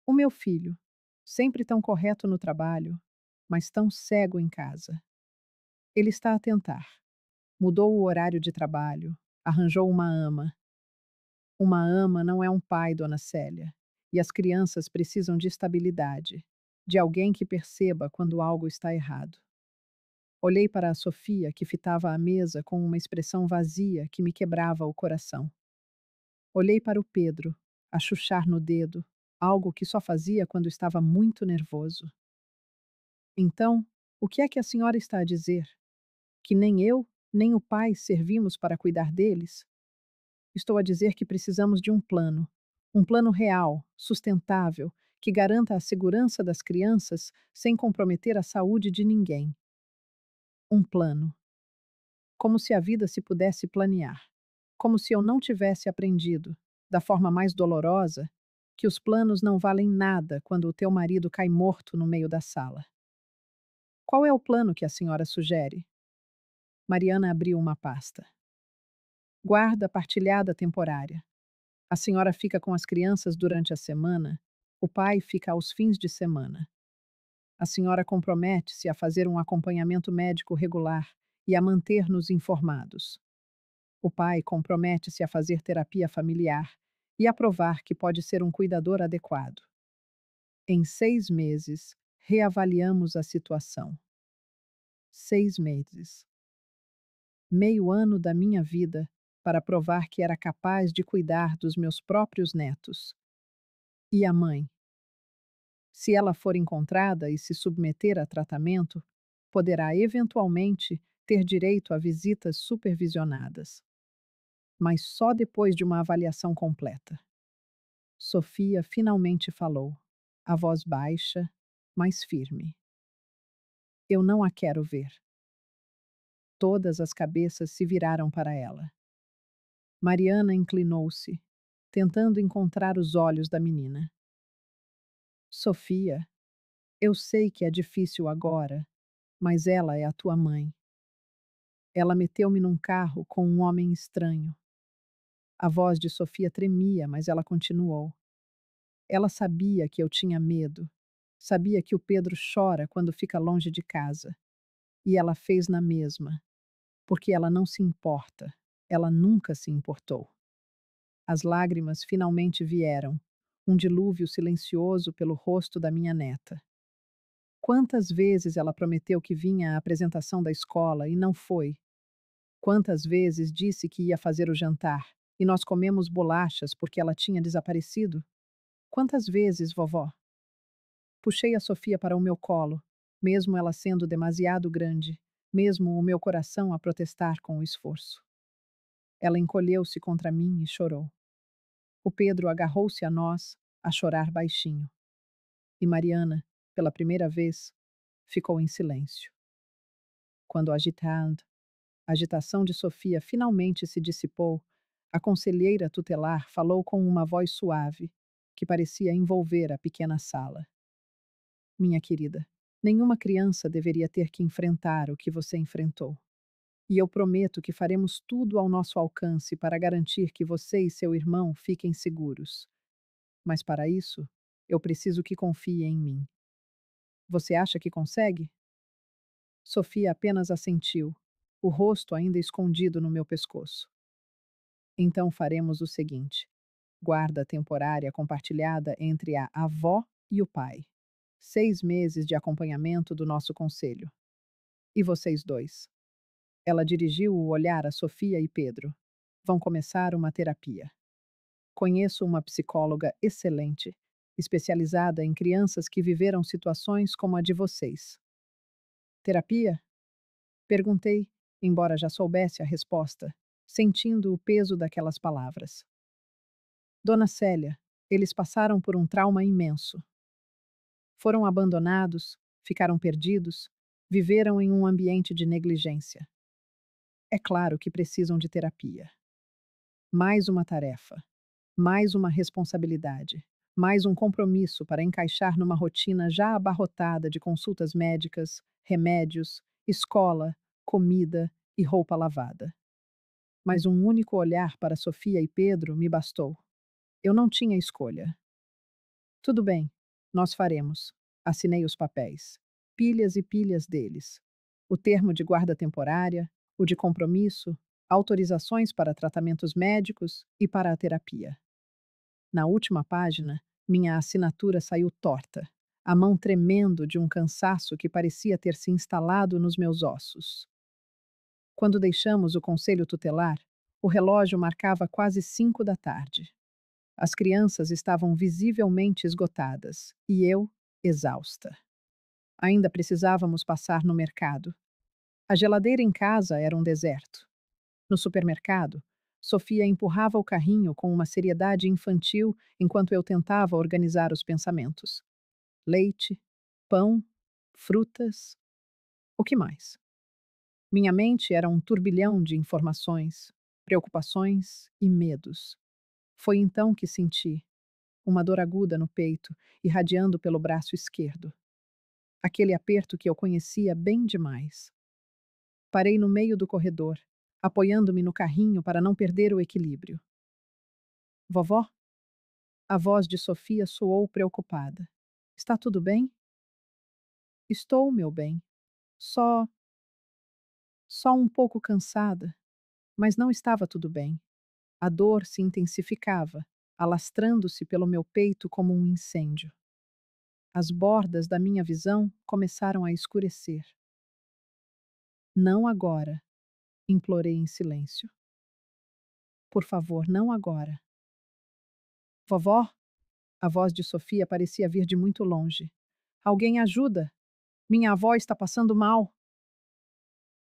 o meu filho, sempre tão correto no trabalho, mas tão cego em casa. Ele está a tentar. Mudou o horário de trabalho, arranjou uma ama. Uma ama não é um pai, dona Célia, e as crianças precisam de estabilidade, de alguém que perceba quando algo está errado. Olhei para a Sofia, que fitava a mesa com uma expressão vazia que me quebrava o coração. Olhei para o Pedro, a chuchar no dedo, algo que só fazia quando estava muito nervoso. Então, o que é que a senhora está a dizer? Que nem eu, nem o pai servimos para cuidar deles? Estou a dizer que precisamos de um plano real, sustentável, que garanta a segurança das crianças sem comprometer a saúde de ninguém. Um plano. Como se a vida se pudesse planear. Como se eu não tivesse aprendido, da forma mais dolorosa, que os planos não valem nada quando o teu marido cai morto no meio da sala. Qual é o plano que a senhora sugere? Mariana abriu uma pasta. Guarda partilhada temporária. A senhora fica com as crianças durante a semana, o pai fica aos fins de semana. A senhora compromete-se a fazer um acompanhamento médico regular e a manter-nos informados. O pai compromete-se a fazer terapia familiar e a provar que pode ser um cuidador adequado. Em 6 meses, reavaliamos a situação. 6 meses. Meio ano da minha vida para provar que era capaz de cuidar dos meus próprios netos. E a mãe? Se ela for encontrada e se submeter a tratamento, poderá eventualmente ter direito a visitas supervisionadas, mas só depois de uma avaliação completa. Sofia finalmente falou, a voz baixa, mas firme. Eu não a quero ver. Todas as cabeças se viraram para ela. Mariana inclinou-se, tentando encontrar os olhos da menina. Sofia, eu sei que é difícil agora, mas ela é a tua mãe. Ela meteu-me num carro com um homem estranho. A voz de Sofia tremia, mas ela continuou. Ela sabia que eu tinha medo. Sabia que o Pedro chora quando fica longe de casa. E ela fez na mesma. Porque ela não se importa. Ela nunca se importou. As lágrimas finalmente vieram. Um dilúvio silencioso pelo rosto da minha neta. Quantas vezes ela prometeu que vinha à apresentação da escola e não foi? Quantas vezes disse que ia fazer o jantar e nós comemos bolachas porque ela tinha desaparecido? Quantas vezes, vovó? Puxei a Sofia para o meu colo, mesmo ela sendo demasiado grande, mesmo o meu coração a protestar com o esforço. Ela encolheu-se contra mim e chorou. O Pedro agarrou-se a nós, a chorar baixinho. E Mariana, pela primeira vez, ficou em silêncio. Quando a agitação de Sofia finalmente se dissipou, a conselheira tutelar falou com uma voz suave, que parecia envolver a pequena sala. Minha querida, nenhuma criança deveria ter que enfrentar o que você enfrentou. E eu prometo que faremos tudo ao nosso alcance para garantir que você e seu irmão fiquem seguros. Mas para isso, eu preciso que confie em mim. Você acha que consegue? Sofia apenas assentiu, o rosto ainda escondido no meu pescoço. Então faremos o seguinte: guarda temporária compartilhada entre a avó e o pai. 6 meses de acompanhamento do nosso conselho. E vocês dois? Ela dirigiu o olhar a Sofia e Pedro. Vão começar uma terapia. Conheço uma psicóloga excelente, especializada em crianças que viveram situações como a de vocês. Terapia? Perguntei, embora já soubesse a resposta, sentindo o peso daquelas palavras. Dona Célia, eles passaram por um trauma imenso. Foram abandonados, ficaram perdidos, viveram em um ambiente de negligência. É claro que precisam de terapia. Mais uma tarefa, mais uma responsabilidade, mais um compromisso para encaixar numa rotina já abarrotada de consultas médicas, remédios, escola, comida e roupa lavada. Mas um único olhar para Sofia e Pedro me bastou. Eu não tinha escolha. Tudo bem, nós faremos. Assinei os papéis. Pilhas e pilhas deles. O termo de guarda temporária, o de compromisso, autorizações para tratamentos médicos e para a terapia. Na última página, minha assinatura saiu torta, a mão tremendo de um cansaço que parecia ter se instalado nos meus ossos. Quando deixamos o conselho tutelar, o relógio marcava quase 5 da tarde. As crianças estavam visivelmente esgotadas e eu, exausta. Ainda precisávamos passar no mercado. A geladeira em casa era um deserto. No supermercado, Sofia empurrava o carrinho com uma seriedade infantil enquanto eu tentava organizar os pensamentos. Leite, pão, frutas. O que mais? Minha mente era um turbilhão de informações, preocupações e medos. Foi então que senti uma dor aguda no peito, irradiando pelo braço esquerdo. Aquele aperto que eu conhecia bem demais. Parei no meio do corredor, apoiando-me no carrinho para não perder o equilíbrio. Vovó? A voz de Sofia soou preocupada. Está tudo bem? Estou, meu bem. Só. Só um pouco cansada. Mas não estava tudo bem. A dor se intensificava, alastrando-se pelo meu peito como um incêndio. As bordas da minha visão começaram a escurecer. Não agora, implorei em silêncio. Por favor, não agora. Vovó? A voz de Sofia parecia vir de muito longe. Alguém ajuda! Minha avó está passando mal.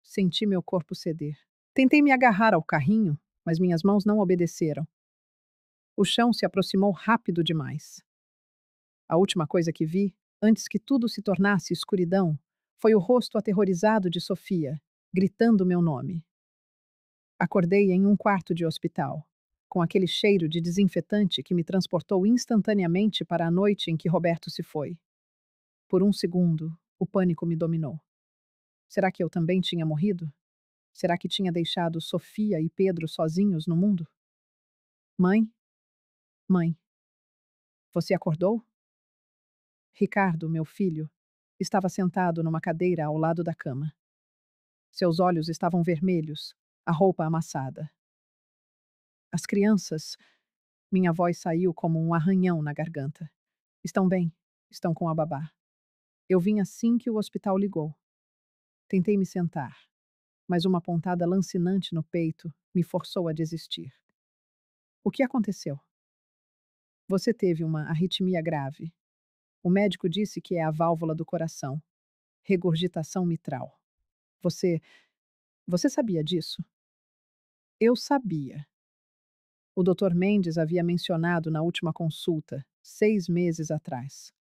Senti meu corpo ceder. Tentei me agarrar ao carrinho, mas minhas mãos não obedeceram. O chão se aproximou rápido demais. A última coisa que vi, antes que tudo se tornasse escuridão, foi o rosto aterrorizado de Sofia, gritando meu nome. Acordei em um quarto de hospital, com aquele cheiro de desinfetante que me transportou instantaneamente para a noite em que Roberto se foi. Por um segundo, o pânico me dominou. Será que eu também tinha morrido? Será que tinha deixado Sofia e Pedro sozinhos no mundo? Mãe? Mãe, você acordou? Ricardo, meu filho, estava sentado numa cadeira ao lado da cama. Seus olhos estavam vermelhos, a roupa amassada. As crianças. Minha voz saiu como um arranhão na garganta. Estão bem, estão com a babá. Eu vim assim que o hospital ligou. Tentei me sentar, mas uma pontada lancinante no peito me forçou a desistir. O que aconteceu? Você teve uma arritmia grave. O médico disse que é a válvula do coração. Regurgitação mitral. Você. Você sabia disso? Eu sabia. O Dr. Mendes havia mencionado na última consulta, 6 meses atrás.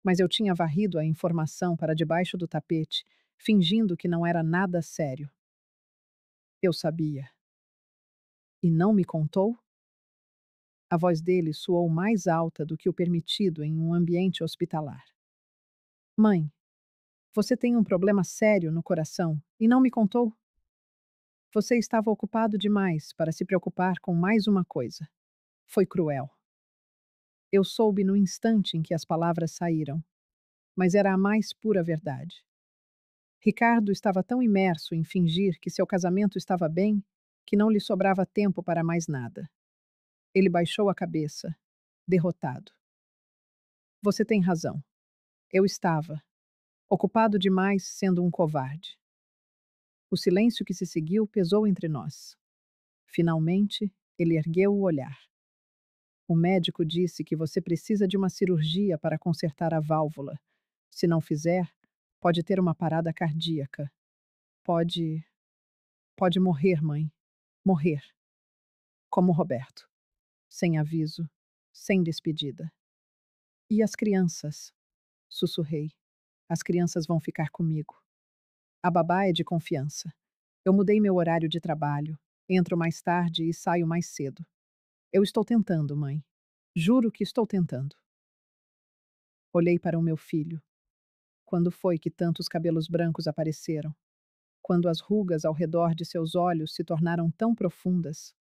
Mas eu tinha varrido a informação para debaixo do tapete, fingindo que não era nada sério. Eu sabia. E não me contou? A voz dele soou mais alta do que o permitido em um ambiente hospitalar. Mãe, você tem um problema sério no coração e não me contou? Você estava ocupado demais para se preocupar com mais uma coisa. Foi cruel. Eu soube no instante em que as palavras saíram, mas era a mais pura verdade. Ricardo estava tão imerso em fingir que seu casamento estava bem que não lhe sobrava tempo para mais nada. Ele baixou a cabeça, derrotado. Você tem razão. Eu estava, ocupado demais sendo um covarde. O silêncio que se seguiu pesou entre nós. Finalmente, ele ergueu o olhar. O médico disse que você precisa de uma cirurgia para consertar a válvula. Se não fizer, pode ter uma parada cardíaca. pode pode morrer, mãe. Morrer, como Roberto, sem aviso, sem despedida. E as crianças? Sussurrei. As crianças vão ficar comigo. A babá é de confiança. Eu mudei meu horário de trabalho. Entro mais tarde e saio mais cedo. Eu estou tentando, mãe. Juro que estou tentando. Olhei para o meu filho. Quando foi que tantos cabelos brancos apareceram? Quando as rugas ao redor de seus olhos se tornaram tão profundas?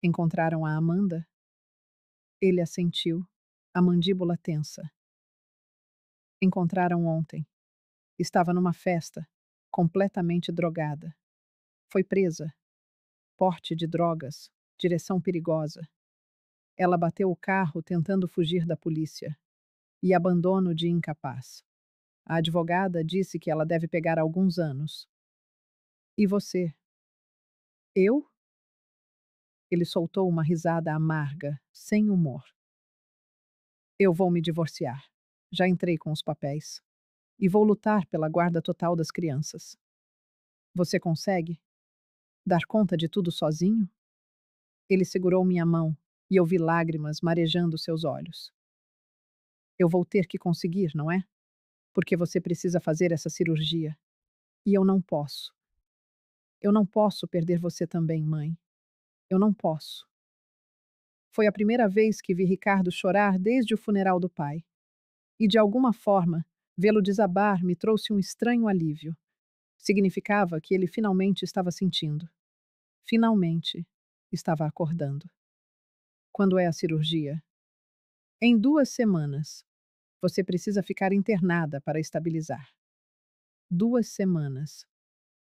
Encontraram a Amanda? Ele assentiu, a mandíbula tensa. Encontraram ontem. Estava numa festa, completamente drogada. Foi presa. Porte de drogas, direção perigosa. Ela bateu o carro tentando fugir da polícia. E abandono de incapaz. A advogada disse que ela deve pegar alguns anos. E você? Eu? Ele soltou uma risada amarga, sem humor. Eu vou me divorciar. Já entrei com os papéis. E vou lutar pela guarda total das crianças. Você consegue? Dar conta de tudo sozinho? Ele segurou minha mão e eu vi lágrimas marejando seus olhos. Eu vou ter que conseguir, não é? Porque você precisa fazer essa cirurgia. E eu não posso. Eu não posso perder você também, mãe. Eu não posso. Foi a primeira vez que vi Ricardo chorar desde o funeral do pai. E de alguma forma, vê-lo desabar me trouxe um estranho alívio. Significava que ele finalmente estava sentindo. Finalmente, estava acordando. Quando é a cirurgia? Em 2 semanas. Você precisa ficar internada para estabilizar. 2 semanas.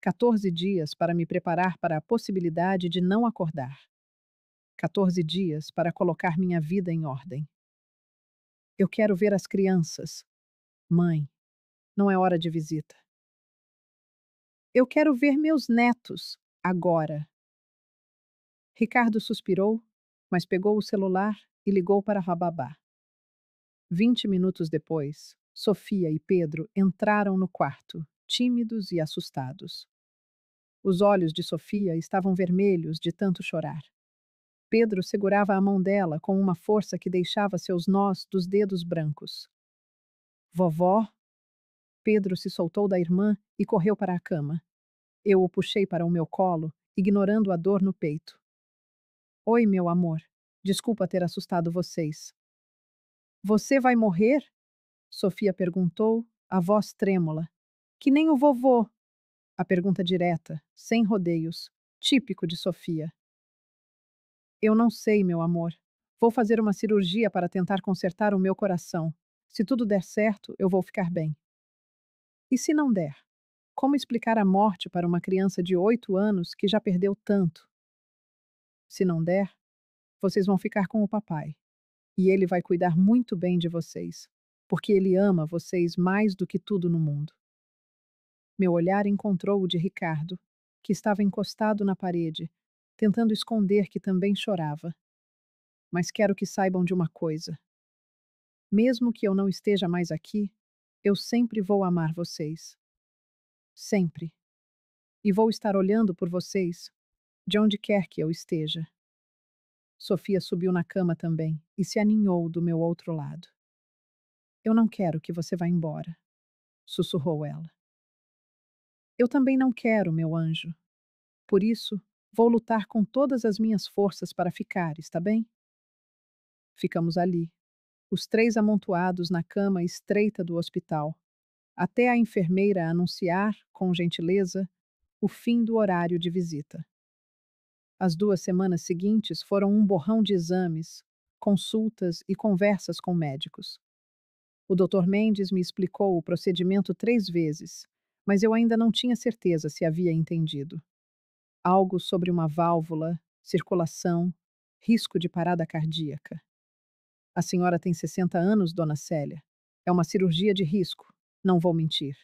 14 dias para me preparar para a possibilidade de não acordar. 14 dias para colocar minha vida em ordem. Eu quero ver as crianças. Mãe, não é hora de visita. Eu quero ver meus netos, agora. Ricardo suspirou, mas pegou o celular e ligou para Rababá. 20 minutos depois, Sofia e Pedro entraram no quarto, tímidos e assustados. Os olhos de Sofia estavam vermelhos de tanto chorar. Pedro segurava a mão dela com uma força que deixava seus nós dos dedos brancos. Vovó? Pedro se soltou da irmã e correu para a cama. Eu o puxei para o meu colo, ignorando a dor no peito. Oi, meu amor. Desculpa ter assustado vocês. Você vai morrer? Sofia perguntou, a voz trêmula. Que nem o vovô. A pergunta direta, sem rodeios, típico de Sofia. Eu não sei, meu amor. Vou fazer uma cirurgia para tentar consertar o meu coração. Se tudo der certo, eu vou ficar bem. E se não der? Como explicar a morte para uma criança de 8 anos que já perdeu tanto? Se não der, vocês vão ficar com o papai. E ele vai cuidar muito bem de vocês, porque ele ama vocês mais do que tudo no mundo. Meu olhar encontrou o de Ricardo, que estava encostado na parede, tentando esconder que também chorava. Mas quero que saibam de uma coisa. Mesmo que eu não esteja mais aqui, eu sempre vou amar vocês. Sempre. E vou estar olhando por vocês, de onde quer que eu esteja. Sofia subiu na cama também e se aninhou do meu outro lado. Eu não quero que você vá embora, sussurrou ela. Eu também não quero, meu anjo. Por isso, vou lutar com todas as minhas forças para ficar, está bem? Ficamos ali, os três amontoados na cama estreita do hospital, até a enfermeira anunciar, com gentileza, o fim do horário de visita. As 2 semanas seguintes foram um borrão de exames, consultas e conversas com médicos. O Dr. Mendes me explicou o procedimento 3 vezes, mas eu ainda não tinha certeza se havia entendido. Algo sobre uma válvula, circulação, risco de parada cardíaca. A senhora tem 60 anos, dona Célia. É uma cirurgia de risco, não vou mentir.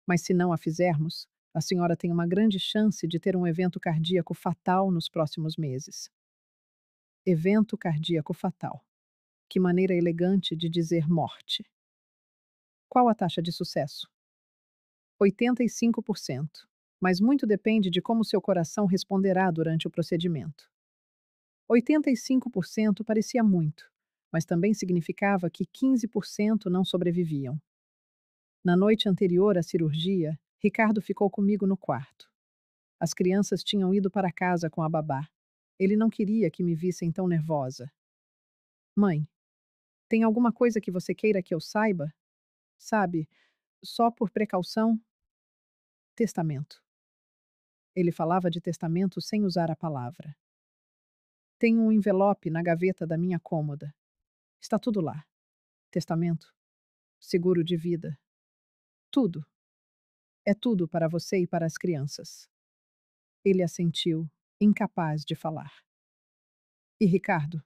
Mas se não a fizermos, a senhora tem uma grande chance de ter um evento cardíaco fatal nos próximos meses. Evento cardíaco fatal. Que maneira elegante de dizer morte. Qual a taxa de sucesso? 85%. Mas muito depende de como seu coração responderá durante o procedimento. 85% parecia muito, mas também significava que 15% não sobreviviam. Na noite anterior à cirurgia, Ricardo ficou comigo no quarto. As crianças tinham ido para casa com a babá. Ele não queria que me vissem tão nervosa. Mãe, tem alguma coisa que você queira que eu saiba? Sabe, só por precaução? Testamento. Ele falava de testamento sem usar a palavra. Tenho um envelope na gaveta da minha cômoda. Está tudo lá. Testamento, seguro de vida. Tudo. É tudo para você e para as crianças. Ele assentiu, incapaz de falar. E Ricardo,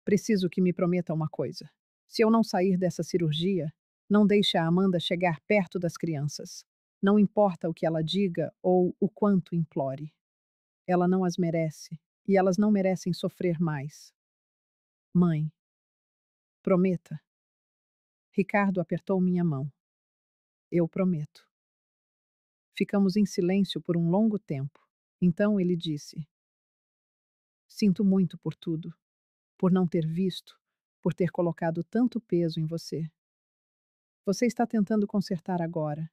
preciso que me prometa uma coisa. Se eu não sair dessa cirurgia, não deixe a Amanda chegar perto das crianças. Não importa o que ela diga ou o quanto implore. Ela não as merece, e elas não merecem sofrer mais. Mãe, prometa. Ricardo apertou minha mão. Eu prometo. Ficamos em silêncio por um longo tempo. Então ele disse: Sinto muito por tudo, por não ter visto, por ter colocado tanto peso em você. Você está tentando consertar agora.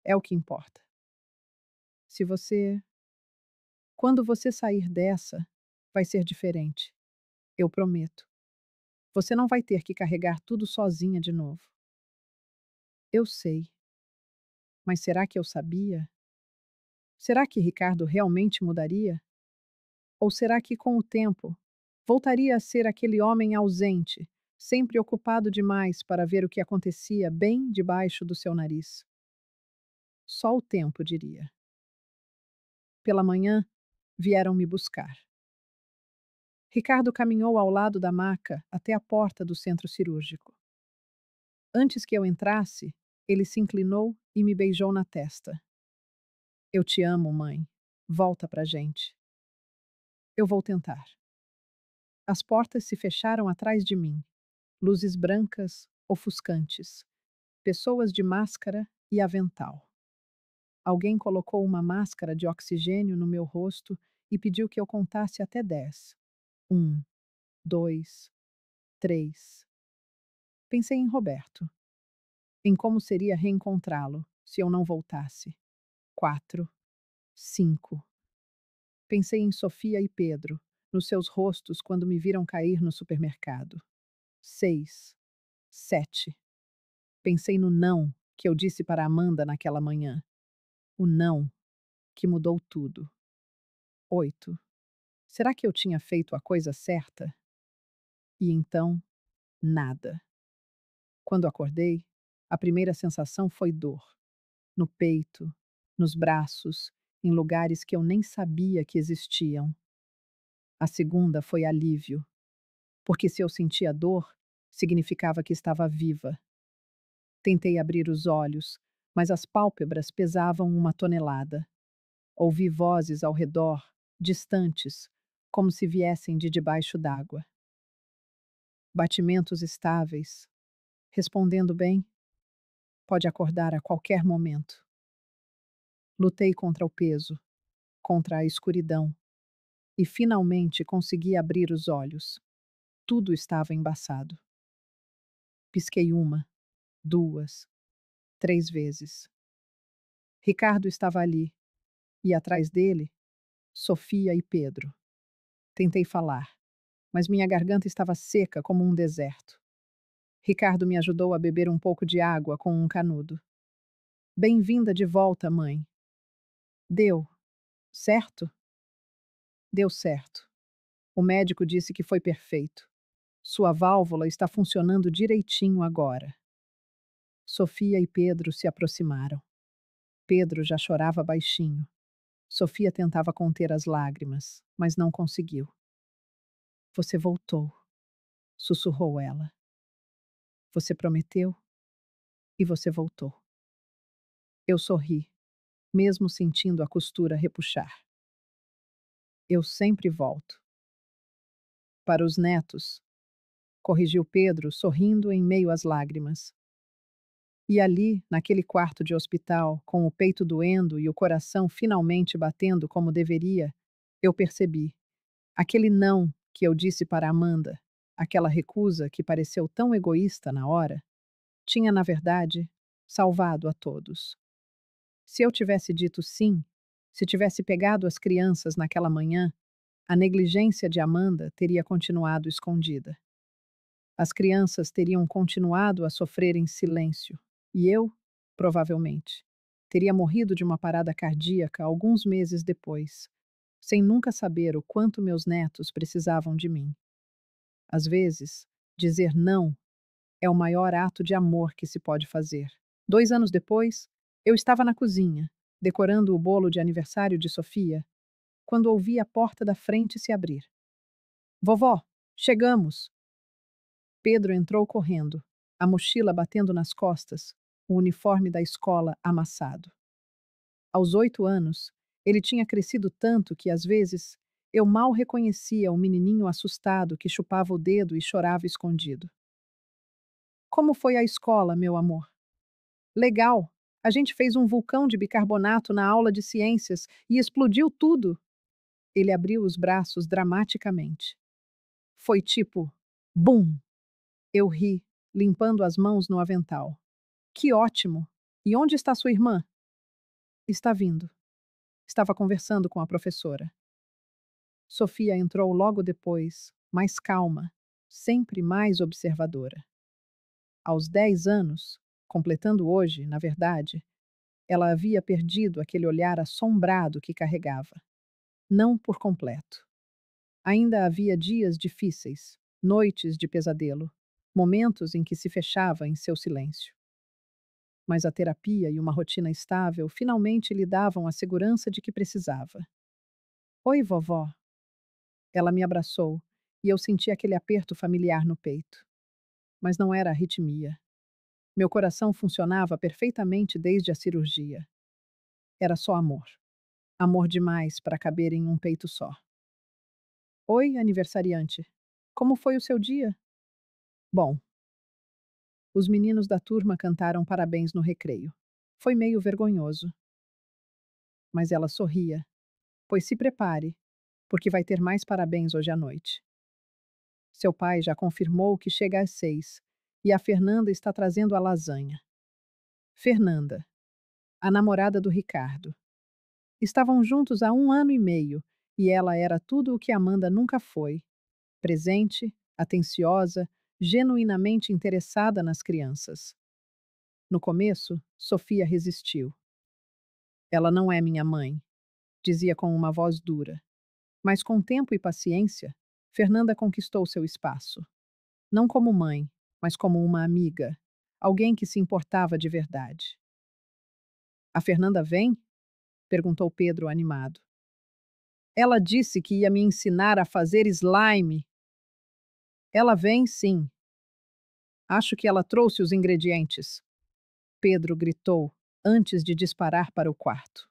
É o que importa. Se você. Quando você sair dessa, vai ser diferente. Eu prometo. Você não vai ter que carregar tudo sozinha de novo. Eu sei. Mas será que eu sabia? Será que Ricardo realmente mudaria? Ou será que, com o tempo, voltaria a ser aquele homem ausente, sempre ocupado demais para ver o que acontecia bem debaixo do seu nariz? Só o tempo diria. Pela manhã, vieram me buscar. Ricardo caminhou ao lado da maca até a porta do centro cirúrgico. Antes que eu entrasse, ele se inclinou e me beijou na testa. Eu te amo, mãe. Volta pra gente. Eu vou tentar. As portas se fecharam atrás de mim. Luzes brancas, ofuscantes. Pessoas de máscara e avental. Alguém colocou uma máscara de oxigênio no meu rosto e pediu que eu contasse até 10. 1, 2, 3. Pensei em Roberto. Em como seria reencontrá-lo se eu não voltasse. 4, 5. Pensei em Sofia e Pedro, nos seus rostos quando me viram cair no supermercado. 6, 7. Pensei no não que eu disse para Amanda naquela manhã. O não que mudou tudo. 8. Será que eu tinha feito a coisa certa? E então, nada. Quando acordei, a primeira sensação foi dor. No peito, nos braços, em lugares que eu nem sabia que existiam. A segunda foi alívio, porque se eu sentia dor, significava que estava viva. Tentei abrir os olhos, mas as pálpebras pesavam uma tonelada. Ouvi vozes ao redor, distantes, como se viessem de debaixo d'água. Batimentos estáveis. Respondendo bem, pode acordar a qualquer momento. Lutei contra o peso, contra a escuridão, e finalmente consegui abrir os olhos. Tudo estava embaçado. Pisquei uma, duas, 3 vezes. Ricardo estava ali, e atrás dele, Sofia e Pedro. Tentei falar, mas minha garganta estava seca como um deserto. Ricardo me ajudou a beber um pouco de água com um canudo. Bem-vinda de volta, mãe. Deu, certo? Deu certo. O médico disse que foi perfeito. Sua válvula está funcionando direitinho agora. Sofia e Pedro se aproximaram. Pedro já chorava baixinho. Sofia tentava conter as lágrimas, mas não conseguiu. Você voltou, sussurrou ela. Você prometeu e você voltou. Eu sorri, mesmo sentindo a costura repuxar. Eu sempre volto. Para os netos, corrigiu Pedro, sorrindo em meio às lágrimas. E ali, naquele quarto de hospital, com o peito doendo e o coração finalmente batendo como deveria, eu percebi. Aquele não que eu disse para Amanda, aquela recusa que pareceu tão egoísta na hora, tinha, na verdade, salvado a todos. Se eu tivesse dito sim, se tivesse pegado as crianças naquela manhã, a negligência de Amanda teria continuado escondida. As crianças teriam continuado a sofrer em silêncio, e eu, provavelmente, teria morrido de uma parada cardíaca alguns meses depois, sem nunca saber o quanto meus netos precisavam de mim. Às vezes, dizer não é o maior ato de amor que se pode fazer. 2 anos depois, eu estava na cozinha, decorando o bolo de aniversário de Sofia, quando ouvi a porta da frente se abrir. Vovó, chegamos! Pedro entrou correndo, a mochila batendo nas costas, o uniforme da escola amassado. Aos 8 anos, ele tinha crescido tanto que, às vezes, eu mal reconhecia o menininho assustado que chupava o dedo e chorava escondido. Como foi a escola, meu amor? Legal! A gente fez um vulcão de bicarbonato na aula de ciências e explodiu tudo. Ele abriu os braços dramaticamente. Foi tipo, bum! Eu ri, limpando as mãos no avental. Que ótimo! E onde está sua irmã? Está vindo. Estava conversando com a professora. Sofia entrou logo depois, mais calma, sempre mais observadora. Aos 10 anos, completando hoje, na verdade, ela havia perdido aquele olhar assombrado que carregava. Não por completo. Ainda havia dias difíceis, noites de pesadelo, momentos em que se fechava em seu silêncio. Mas a terapia e uma rotina estável finalmente lhe davam a segurança de que precisava. Oi, vovó. Ela me abraçou e eu senti aquele aperto familiar no peito. Mas não era arritmia. Meu coração funcionava perfeitamente desde a cirurgia. Era só amor. Amor demais para caber em um peito só. Oi, aniversariante. Como foi o seu dia? Bom, os meninos da turma cantaram parabéns no recreio. Foi meio vergonhoso. Mas ela sorria. Pois se prepare, porque vai ter mais parabéns hoje à noite. Seu pai já confirmou que chega às 6 e a Fernanda está trazendo a lasanha. Fernanda, a namorada do Ricardo. Estavam juntos há 1 ano e meio e ela era tudo o que Amanda nunca foi: presente, atenciosa, genuinamente interessada nas crianças. No começo, Sofia resistiu. Ela não é minha mãe, dizia com uma voz dura. Mas com tempo e paciência, Fernanda conquistou seu espaço. Não como mãe, mas como uma amiga, alguém que se importava de verdade. A Fernanda vem? Perguntou Pedro animado. Ela disse que ia me ensinar a fazer slime. Ela vem, sim. Acho que ela trouxe os ingredientes. Pedro gritou antes de disparar para o quarto.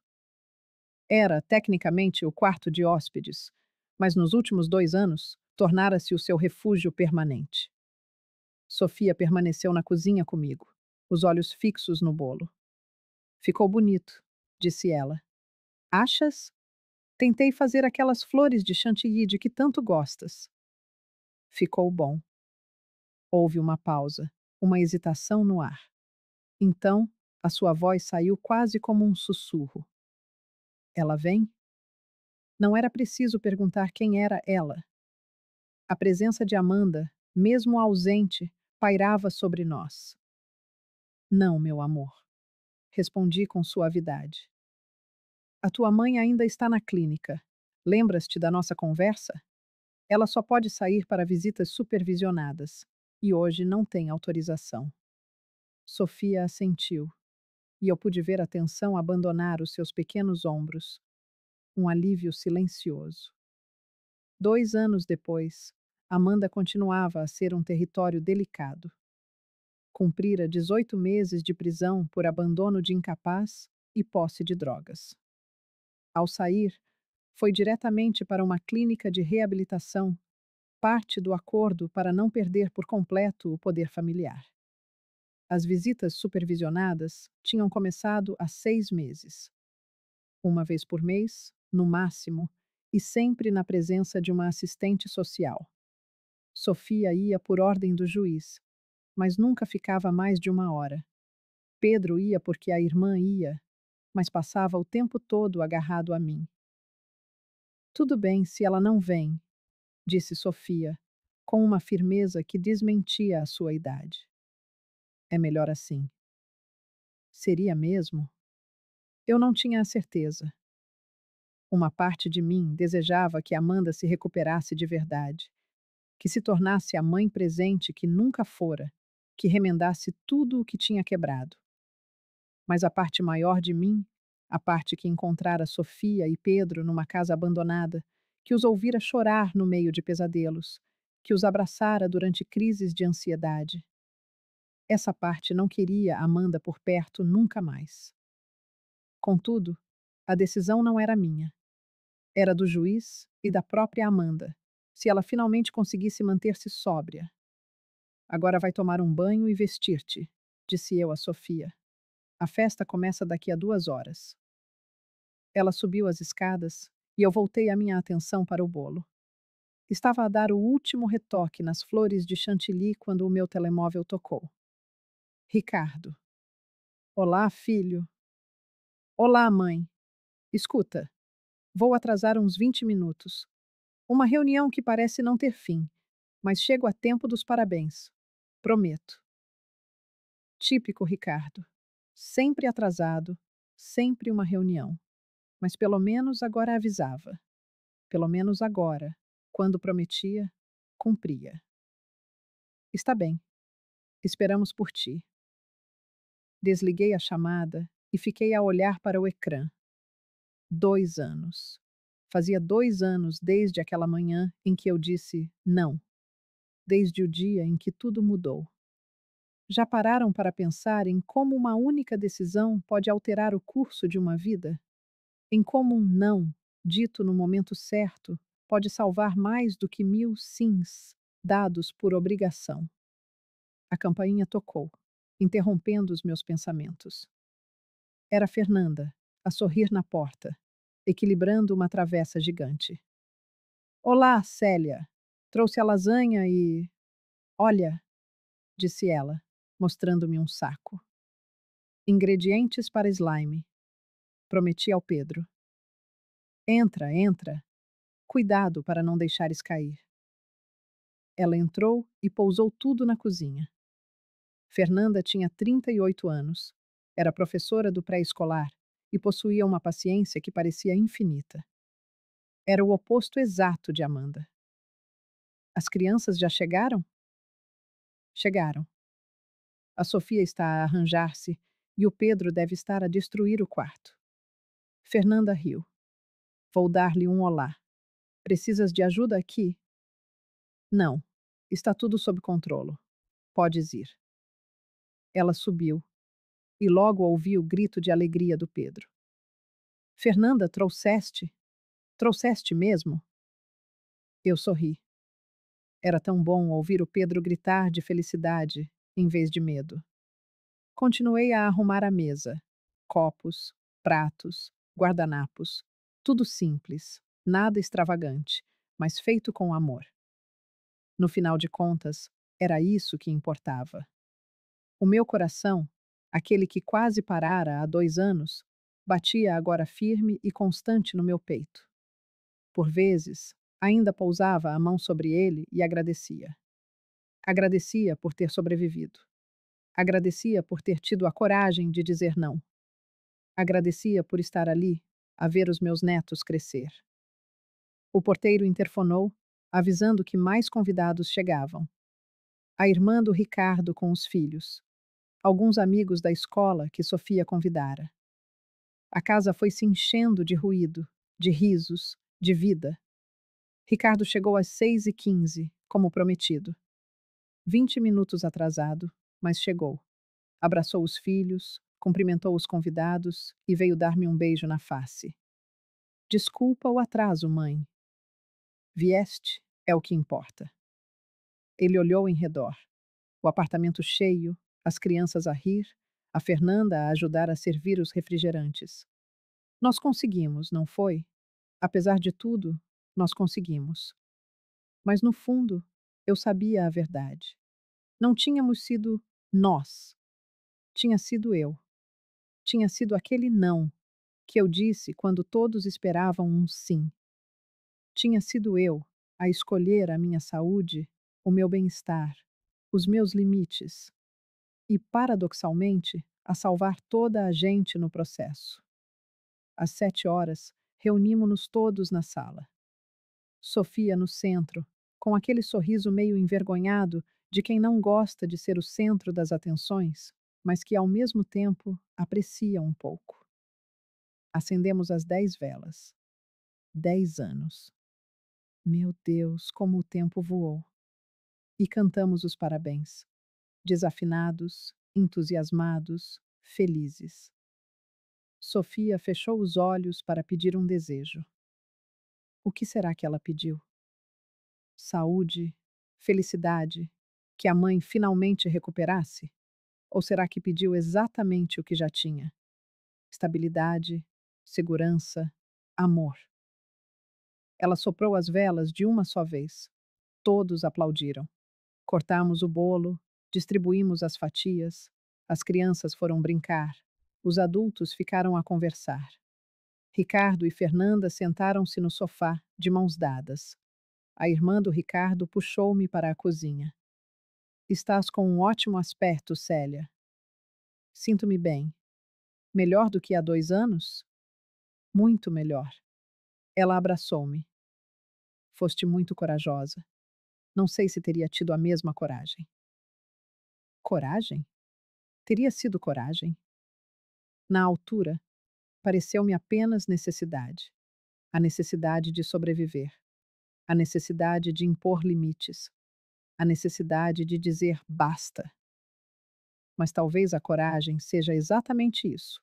Era, tecnicamente, o quarto de hóspedes, mas nos últimos 2 anos tornara-se o seu refúgio permanente. Sofia permaneceu na cozinha comigo, os olhos fixos no bolo. Ficou bonito, disse ela. Achas? Tentei fazer aquelas flores de chantilly de que tanto gostas. Ficou bom. Houve uma pausa, uma hesitação no ar. Então, a sua voz saiu quase como um sussurro. Ela vem? Não era preciso perguntar quem era ela. A presença de Amanda, mesmo ausente, pairava sobre nós. Não, meu amor, respondi com suavidade. A tua mãe ainda está na clínica. Lembras-te da nossa conversa? Ela só pode sair para visitas supervisionadas e hoje não tem autorização. Sofia assentiu e eu pude ver a tensão abandonar os seus pequenos ombros. Um alívio silencioso. 2 anos depois, Amanda continuava a ser um território delicado. Cumprira 18 meses de prisão por abandono de incapaz e posse de drogas. Ao sair, foi diretamente para uma clínica de reabilitação, parte do acordo para não perder por completo o poder familiar. As visitas supervisionadas tinham começado há 6 meses. Uma vez por mês, no máximo, e sempre na presença de uma assistente social. Sofia ia por ordem do juiz, mas nunca ficava mais de 1 hora. Pedro ia porque a irmã ia, mas passava o tempo todo agarrado a mim. Tudo bem se ela não vem, disse Sofia, com uma firmeza que desmentia a sua idade. É melhor assim. Seria mesmo? Eu não tinha a certeza. Uma parte de mim desejava que Amanda se recuperasse de verdade, que se tornasse a mãe presente que nunca fora, que remendasse tudo o que tinha quebrado. Mas a parte maior de mim, a parte que encontrara Sofia e Pedro numa casa abandonada, que os ouvira chorar no meio de pesadelos, que os abraçara durante crises de ansiedade. Essa parte não queria Amanda por perto nunca mais. Contudo, a decisão não era minha. Era do juiz e da própria Amanda, se ela finalmente conseguisse manter-se sóbria. Agora vai tomar um banho e vestir-te, disse eu a Sofia. A festa começa daqui a 2 horas. Ela subiu as escadas e eu voltei a minha atenção para o bolo. Estava a dar o último retoque nas flores de chantilly quando o meu telemóvel tocou. Ricardo. Olá, filho. Olá, mãe. Escuta, vou atrasar uns 20 minutos. Uma reunião que parece não ter fim, mas chego a tempo dos parabéns. Prometo. Típico Ricardo. Sempre atrasado, sempre uma reunião. Mas pelo menos agora avisava. Pelo menos agora, quando prometia, cumpria. Está bem. Esperamos por ti. Desliguei a chamada e fiquei a olhar para o ecrã. 2 anos. Fazia 2 anos desde aquela manhã em que eu disse não. Desde o dia em que tudo mudou. Já pararam para pensar em como uma única decisão pode alterar o curso de uma vida? Em como um não, dito no momento certo, pode salvar mais do que 1000 sims, dados por obrigação? A campainha tocou, interrompendo os meus pensamentos. Era Fernanda, a sorrir na porta, equilibrando uma travessa gigante. Olá, Célia. Trouxe a lasanha e. Olha, disse ela, mostrando-me um saco. Ingredientes para slime. Prometi ao Pedro. Entra, entra. Cuidado para não deixares cair. Ela entrou e pousou tudo na cozinha. Fernanda tinha 38 anos, era professora do pré-escolar e possuía uma paciência que parecia infinita. Era o oposto exato de Amanda. As crianças já chegaram? Chegaram. A Sofia está a arranjar-se e o Pedro deve estar a destruir o quarto. Fernanda riu. Vou dar-lhe um olá. Precisas de ajuda aqui? Não. Está tudo sob controlo. Podes ir. Ela subiu e logo ouvi o grito de alegria do Pedro. Fernanda, trouxeste? Trouxeste mesmo? Eu sorri. Era tão bom ouvir o Pedro gritar de felicidade em vez de medo. Continuei a arrumar a mesa. Copos, pratos, guardanapos. Tudo simples, nada extravagante, mas feito com amor. No final de contas, era isso que importava. O meu coração, aquele que quase parara há 2 anos, batia agora firme e constante no meu peito. Por vezes, ainda pousava a mão sobre ele e agradecia. Agradecia por ter sobrevivido. Agradecia por ter tido a coragem de dizer não. Agradecia por estar ali, a ver os meus netos crescer. O porteiro interfonou, avisando que mais convidados chegavam. A irmã do Ricardo com os filhos. Alguns amigos da escola que Sofia convidara. A casa foi se enchendo de ruído, de risos, de vida. Ricardo chegou às 6h15, como prometido. 20 minutos atrasado, mas chegou. Abraçou os filhos, cumprimentou os convidados e veio dar-me um beijo na face. Desculpa o atraso, mãe. Vieste, é o que importa. Ele olhou em redor. O apartamento cheio, as crianças a rir, a Fernanda a ajudar a servir os refrigerantes. Nós conseguimos, não foi? Apesar de tudo, nós conseguimos. Mas no fundo, eu sabia a verdade. Não tínhamos sido nós, tinha sido eu. Tinha sido aquele não que eu disse quando todos esperavam um sim. Tinha sido eu a escolher a minha saúde, o meu bem-estar, os meus limites e, paradoxalmente, a salvar toda a gente no processo. Às 7 horas, reunimos-nos todos na sala. Sofia no centro, com aquele sorriso meio envergonhado de quem não gosta de ser o centro das atenções, mas que ao mesmo tempo aprecia um pouco. Acendemos as 10 velas. 10 anos. Meu Deus, como o tempo voou. E cantamos os parabéns. Desafinados, entusiasmados, felizes. Sofia fechou os olhos para pedir um desejo. O que será que ela pediu? Saúde, felicidade, que a mãe finalmente recuperasse? Ou será que pediu exatamente o que já tinha? Estabilidade, segurança, amor. Ela soprou as velas de uma só vez. Todos aplaudiram. Cortamos o bolo, distribuímos as fatias, as crianças foram brincar, os adultos ficaram a conversar. Ricardo e Fernanda sentaram-se no sofá, de mãos dadas. A irmã do Ricardo puxou-me para a cozinha. Estás com um ótimo aspecto, Célia. Sinto-me bem. Melhor do que há 2 anos? Muito melhor. Ela abraçou-me. Foste muito corajosa. Não sei se teria tido a mesma coragem. Coragem? Teria sido coragem. Na altura, pareceu-me apenas necessidade. A necessidade de sobreviver. A necessidade de impor limites. A necessidade de dizer basta. Mas talvez a coragem seja exatamente isso: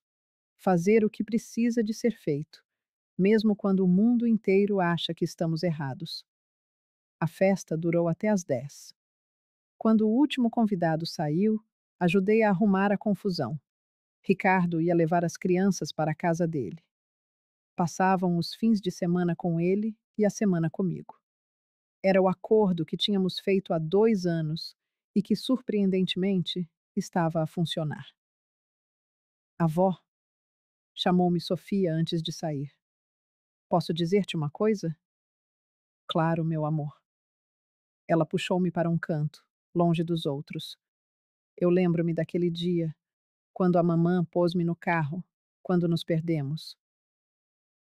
fazer o que precisa de ser feito, mesmo quando o mundo inteiro acha que estamos errados. A festa durou até às 10. Quando o último convidado saiu, ajudei a arrumar a confusão. Ricardo ia levar as crianças para a casa dele. Passavam os fins de semana com ele e a semana comigo. Era o acordo que tínhamos feito há 2 anos e que, surpreendentemente, estava a funcionar. Avó, chamou-me Sofia antes de sair. Posso dizer-te uma coisa? Claro, meu amor. Ela puxou-me para um canto, longe dos outros. Eu lembro-me daquele dia, quando a mamã pôs-me no carro, quando nos perdemos.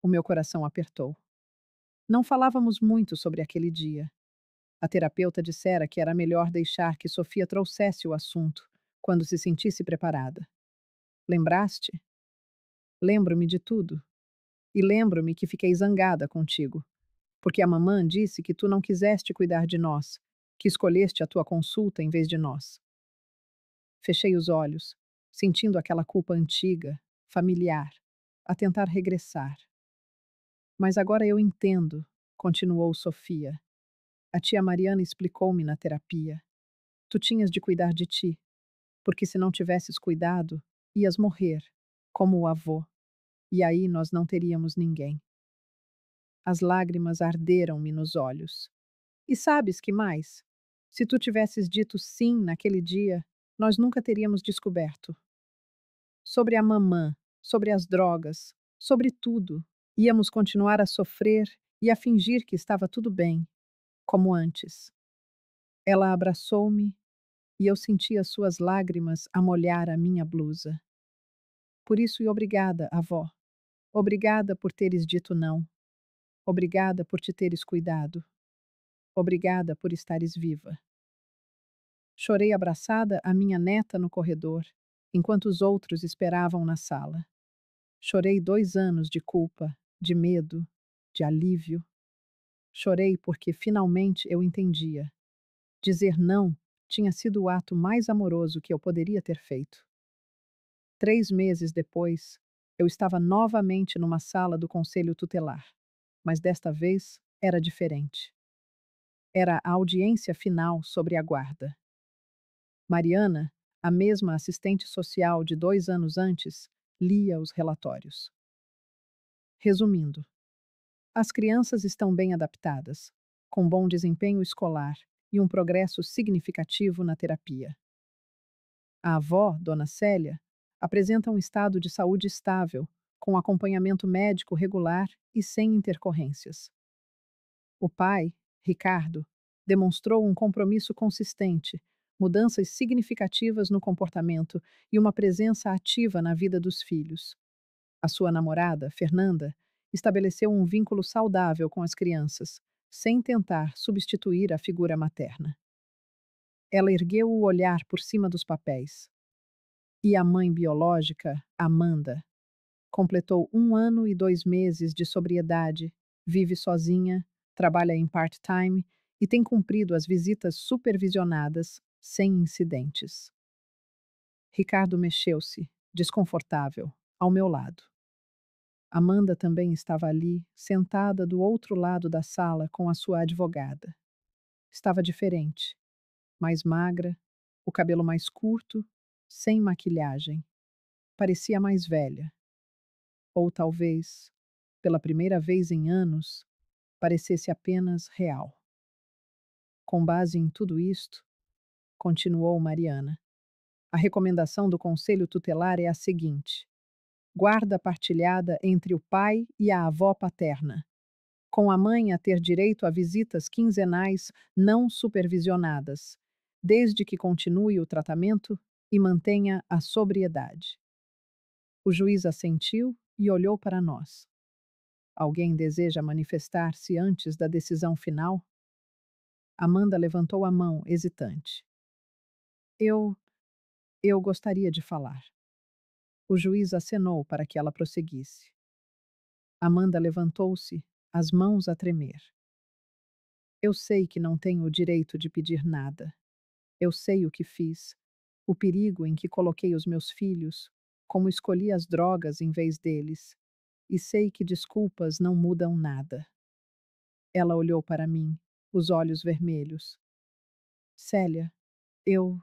O meu coração apertou. Não falávamos muito sobre aquele dia. A terapeuta dissera que era melhor deixar que Sofia trouxesse o assunto, quando se sentisse preparada. Lembraste? Lembro-me de tudo. E lembro-me que fiquei zangada contigo, porque a mamã disse que tu não quiseste cuidar de nós, que escolheste a tua consulta em vez de nós. Fechei os olhos, sentindo aquela culpa antiga, familiar, a tentar regressar. Mas agora eu entendo, continuou Sofia. A tia Mariana explicou-me na terapia. Tu tinhas de cuidar de ti, porque se não tivesses cuidado, ias morrer, como o avô, e aí nós não teríamos ninguém. As lágrimas arderam-me nos olhos. E sabes que mais? Se tu tivesses dito sim naquele dia, nós nunca teríamos descoberto. Sobre a mamã, sobre as drogas, sobre tudo, íamos continuar a sofrer e a fingir que estava tudo bem, como antes. Ela abraçou-me e eu senti as suas lágrimas a molhar a minha blusa. Por isso e obrigada, avó. Obrigada por teres dito não. Obrigada por te teres cuidado. Obrigada por estares viva. Chorei abraçada à minha neta no corredor, enquanto os outros esperavam na sala. Chorei 2 anos de culpa, de medo, de alívio. Chorei porque finalmente eu entendia. Dizer não tinha sido o ato mais amoroso que eu poderia ter feito. 3 meses depois, eu estava novamente numa sala do conselho tutelar, mas desta vez era diferente. Era a audiência final sobre a guarda. Mariana, A mesma assistente social de 2 anos antes lia os relatórios. Resumindo, as crianças estão bem adaptadas, com bom desempenho escolar e um progresso significativo na terapia. A avó, Dona Célia, apresenta um estado de saúde estável, com acompanhamento médico regular e sem intercorrências. O pai, Ricardo, demonstrou um compromisso consistente, mudanças significativas no comportamento e uma presença ativa na vida dos filhos. A sua namorada, Fernanda, estabeleceu um vínculo saudável com as crianças, sem tentar substituir a figura materna. Ela ergueu o olhar por cima dos papéis. E a mãe biológica, Amanda, completou 1 ano e 2 meses de sobriedade, vive sozinha, trabalha em part-time e tem cumprido as visitas supervisionadas, sem incidentes. Ricardo mexeu-se, desconfortável, ao meu lado. Amanda também estava ali, sentada do outro lado da sala com a sua advogada. Estava diferente, mais magra, o cabelo mais curto, sem maquilhagem. Parecia mais velha. Ou talvez, pela primeira vez em anos, parecesse apenas real. Com base em tudo isto, continuou Mariana, a recomendação do Conselho Tutelar é a seguinte: guarda partilhada entre o pai e a avó paterna, com a mãe a ter direito a visitas quinzenais não supervisionadas, desde que continue o tratamento e mantenha a sobriedade. O juiz assentiu e olhou para nós. Alguém deseja manifestar-se antes da decisão final? Amanda levantou a mão, hesitante. Eu, eu gostaria de falar. O juiz acenou para que ela prosseguisse. Amanda levantou-se, as mãos a tremer. Eu sei que não tenho o direito de pedir nada. Eu sei o que fiz, o perigo em que coloquei os meus filhos, como escolhi as drogas em vez deles, e sei que desculpas não mudam nada. Ela olhou para mim, os olhos vermelhos. Célia, eu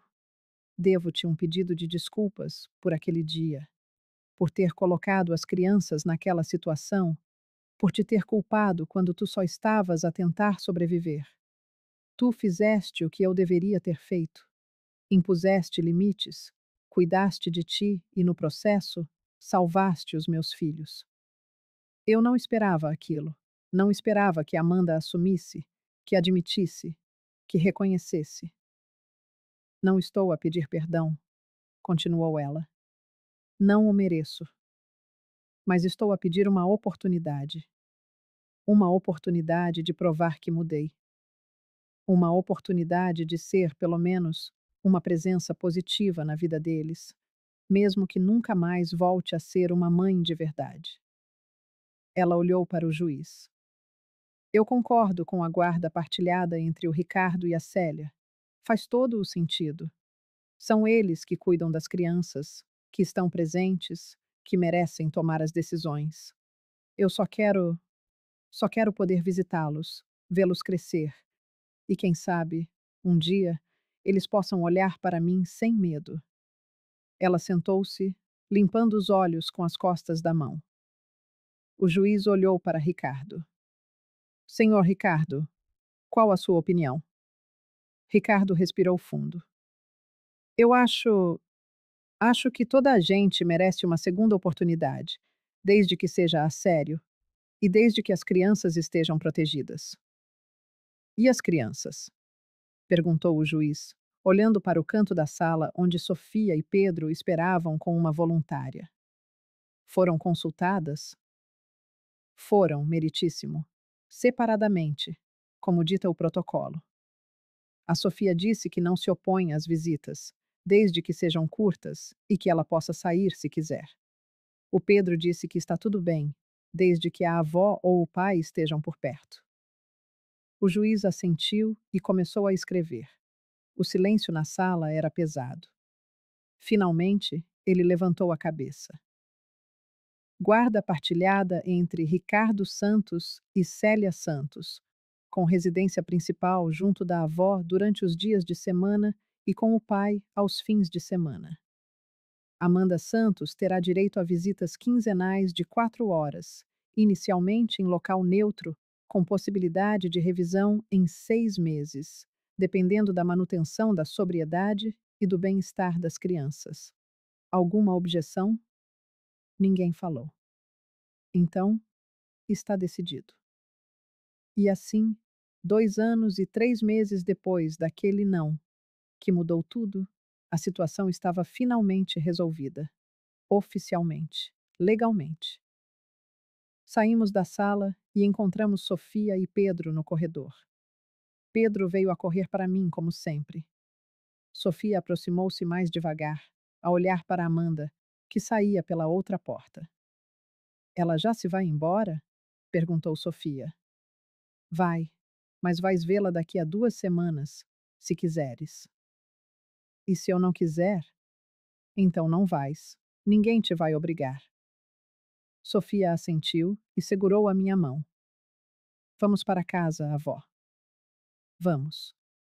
devo-te um pedido de desculpas por aquele dia, por ter colocado as crianças naquela situação, por te ter culpado quando tu só estavas a tentar sobreviver. Tu fizeste o que eu deveria ter feito. Impuseste limites, cuidaste de ti e, no processo, salvaste os meus filhos. Eu não esperava aquilo. Não esperava que Amanda assumisse, que admitisse, que reconhecesse. Não estou a pedir perdão, continuou ela. Não o mereço. Mas estou a pedir uma oportunidade. Uma oportunidade de provar que mudei. Uma oportunidade de ser, pelo menos, uma presença positiva na vida deles, mesmo que nunca mais volte a ser uma mãe de verdade. Ela olhou para o juiz. Eu concordo com a guarda partilhada entre o Ricardo e a Célia. Faz todo o sentido. São eles que cuidam das crianças, que estão presentes, que merecem tomar as decisões. Eu só quero poder visitá-los, vê-los crescer. E quem sabe, um dia, eles possam olhar para mim sem medo. Ela sentou-se, limpando os olhos com as costas da mão. O juiz olhou para Ricardo. Senhor Ricardo, qual a sua opinião? Ricardo respirou fundo. Eu acho que toda a gente merece uma segunda oportunidade, desde que seja a sério e desde que as crianças estejam protegidas. E as crianças? Perguntou o juiz, olhando para o canto da sala onde Sofia e Pedro esperavam com uma voluntária. Foram consultadas? Foram, meritíssimo. Separadamente, como dita o protocolo. A Sofia disse que não se opõe às visitas, desde que sejam curtas e que ela possa sair se quiser. O Pedro disse que está tudo bem, desde que a avó ou o pai estejam por perto. O juiz assentiu e começou a escrever. O silêncio na sala era pesado. Finalmente, ele levantou a cabeça. Guarda partilhada entre Ricardo Santos e Célia Santos, com residência principal junto da avó durante os dias de semana e com o pai aos fins de semana. Amanda Santos terá direito a visitas quinzenais de 4 horas, inicialmente em local neutro, com possibilidade de revisão em 6 meses, dependendo da manutenção da sobriedade e do bem-estar das crianças. Alguma objeção? Ninguém falou. Então, está decidido. E assim, 2 anos e 3 meses depois daquele não, que mudou tudo, a situação estava finalmente resolvida. Oficialmente, legalmente. Saímos da sala e encontramos Sofia e Pedro no corredor. Pedro veio a correr para mim, como sempre. Sofia aproximou-se mais devagar, a olhar para Amanda, que saía pela outra porta. Ela já se vai embora? Perguntou Sofia. Vai, mas vais vê-la daqui a 2 semanas, se quiseres. E se eu não quiser? Então não vais. Ninguém te vai obrigar. Sofia assentiu e segurou a minha mão. Vamos para casa, avó. Vamos.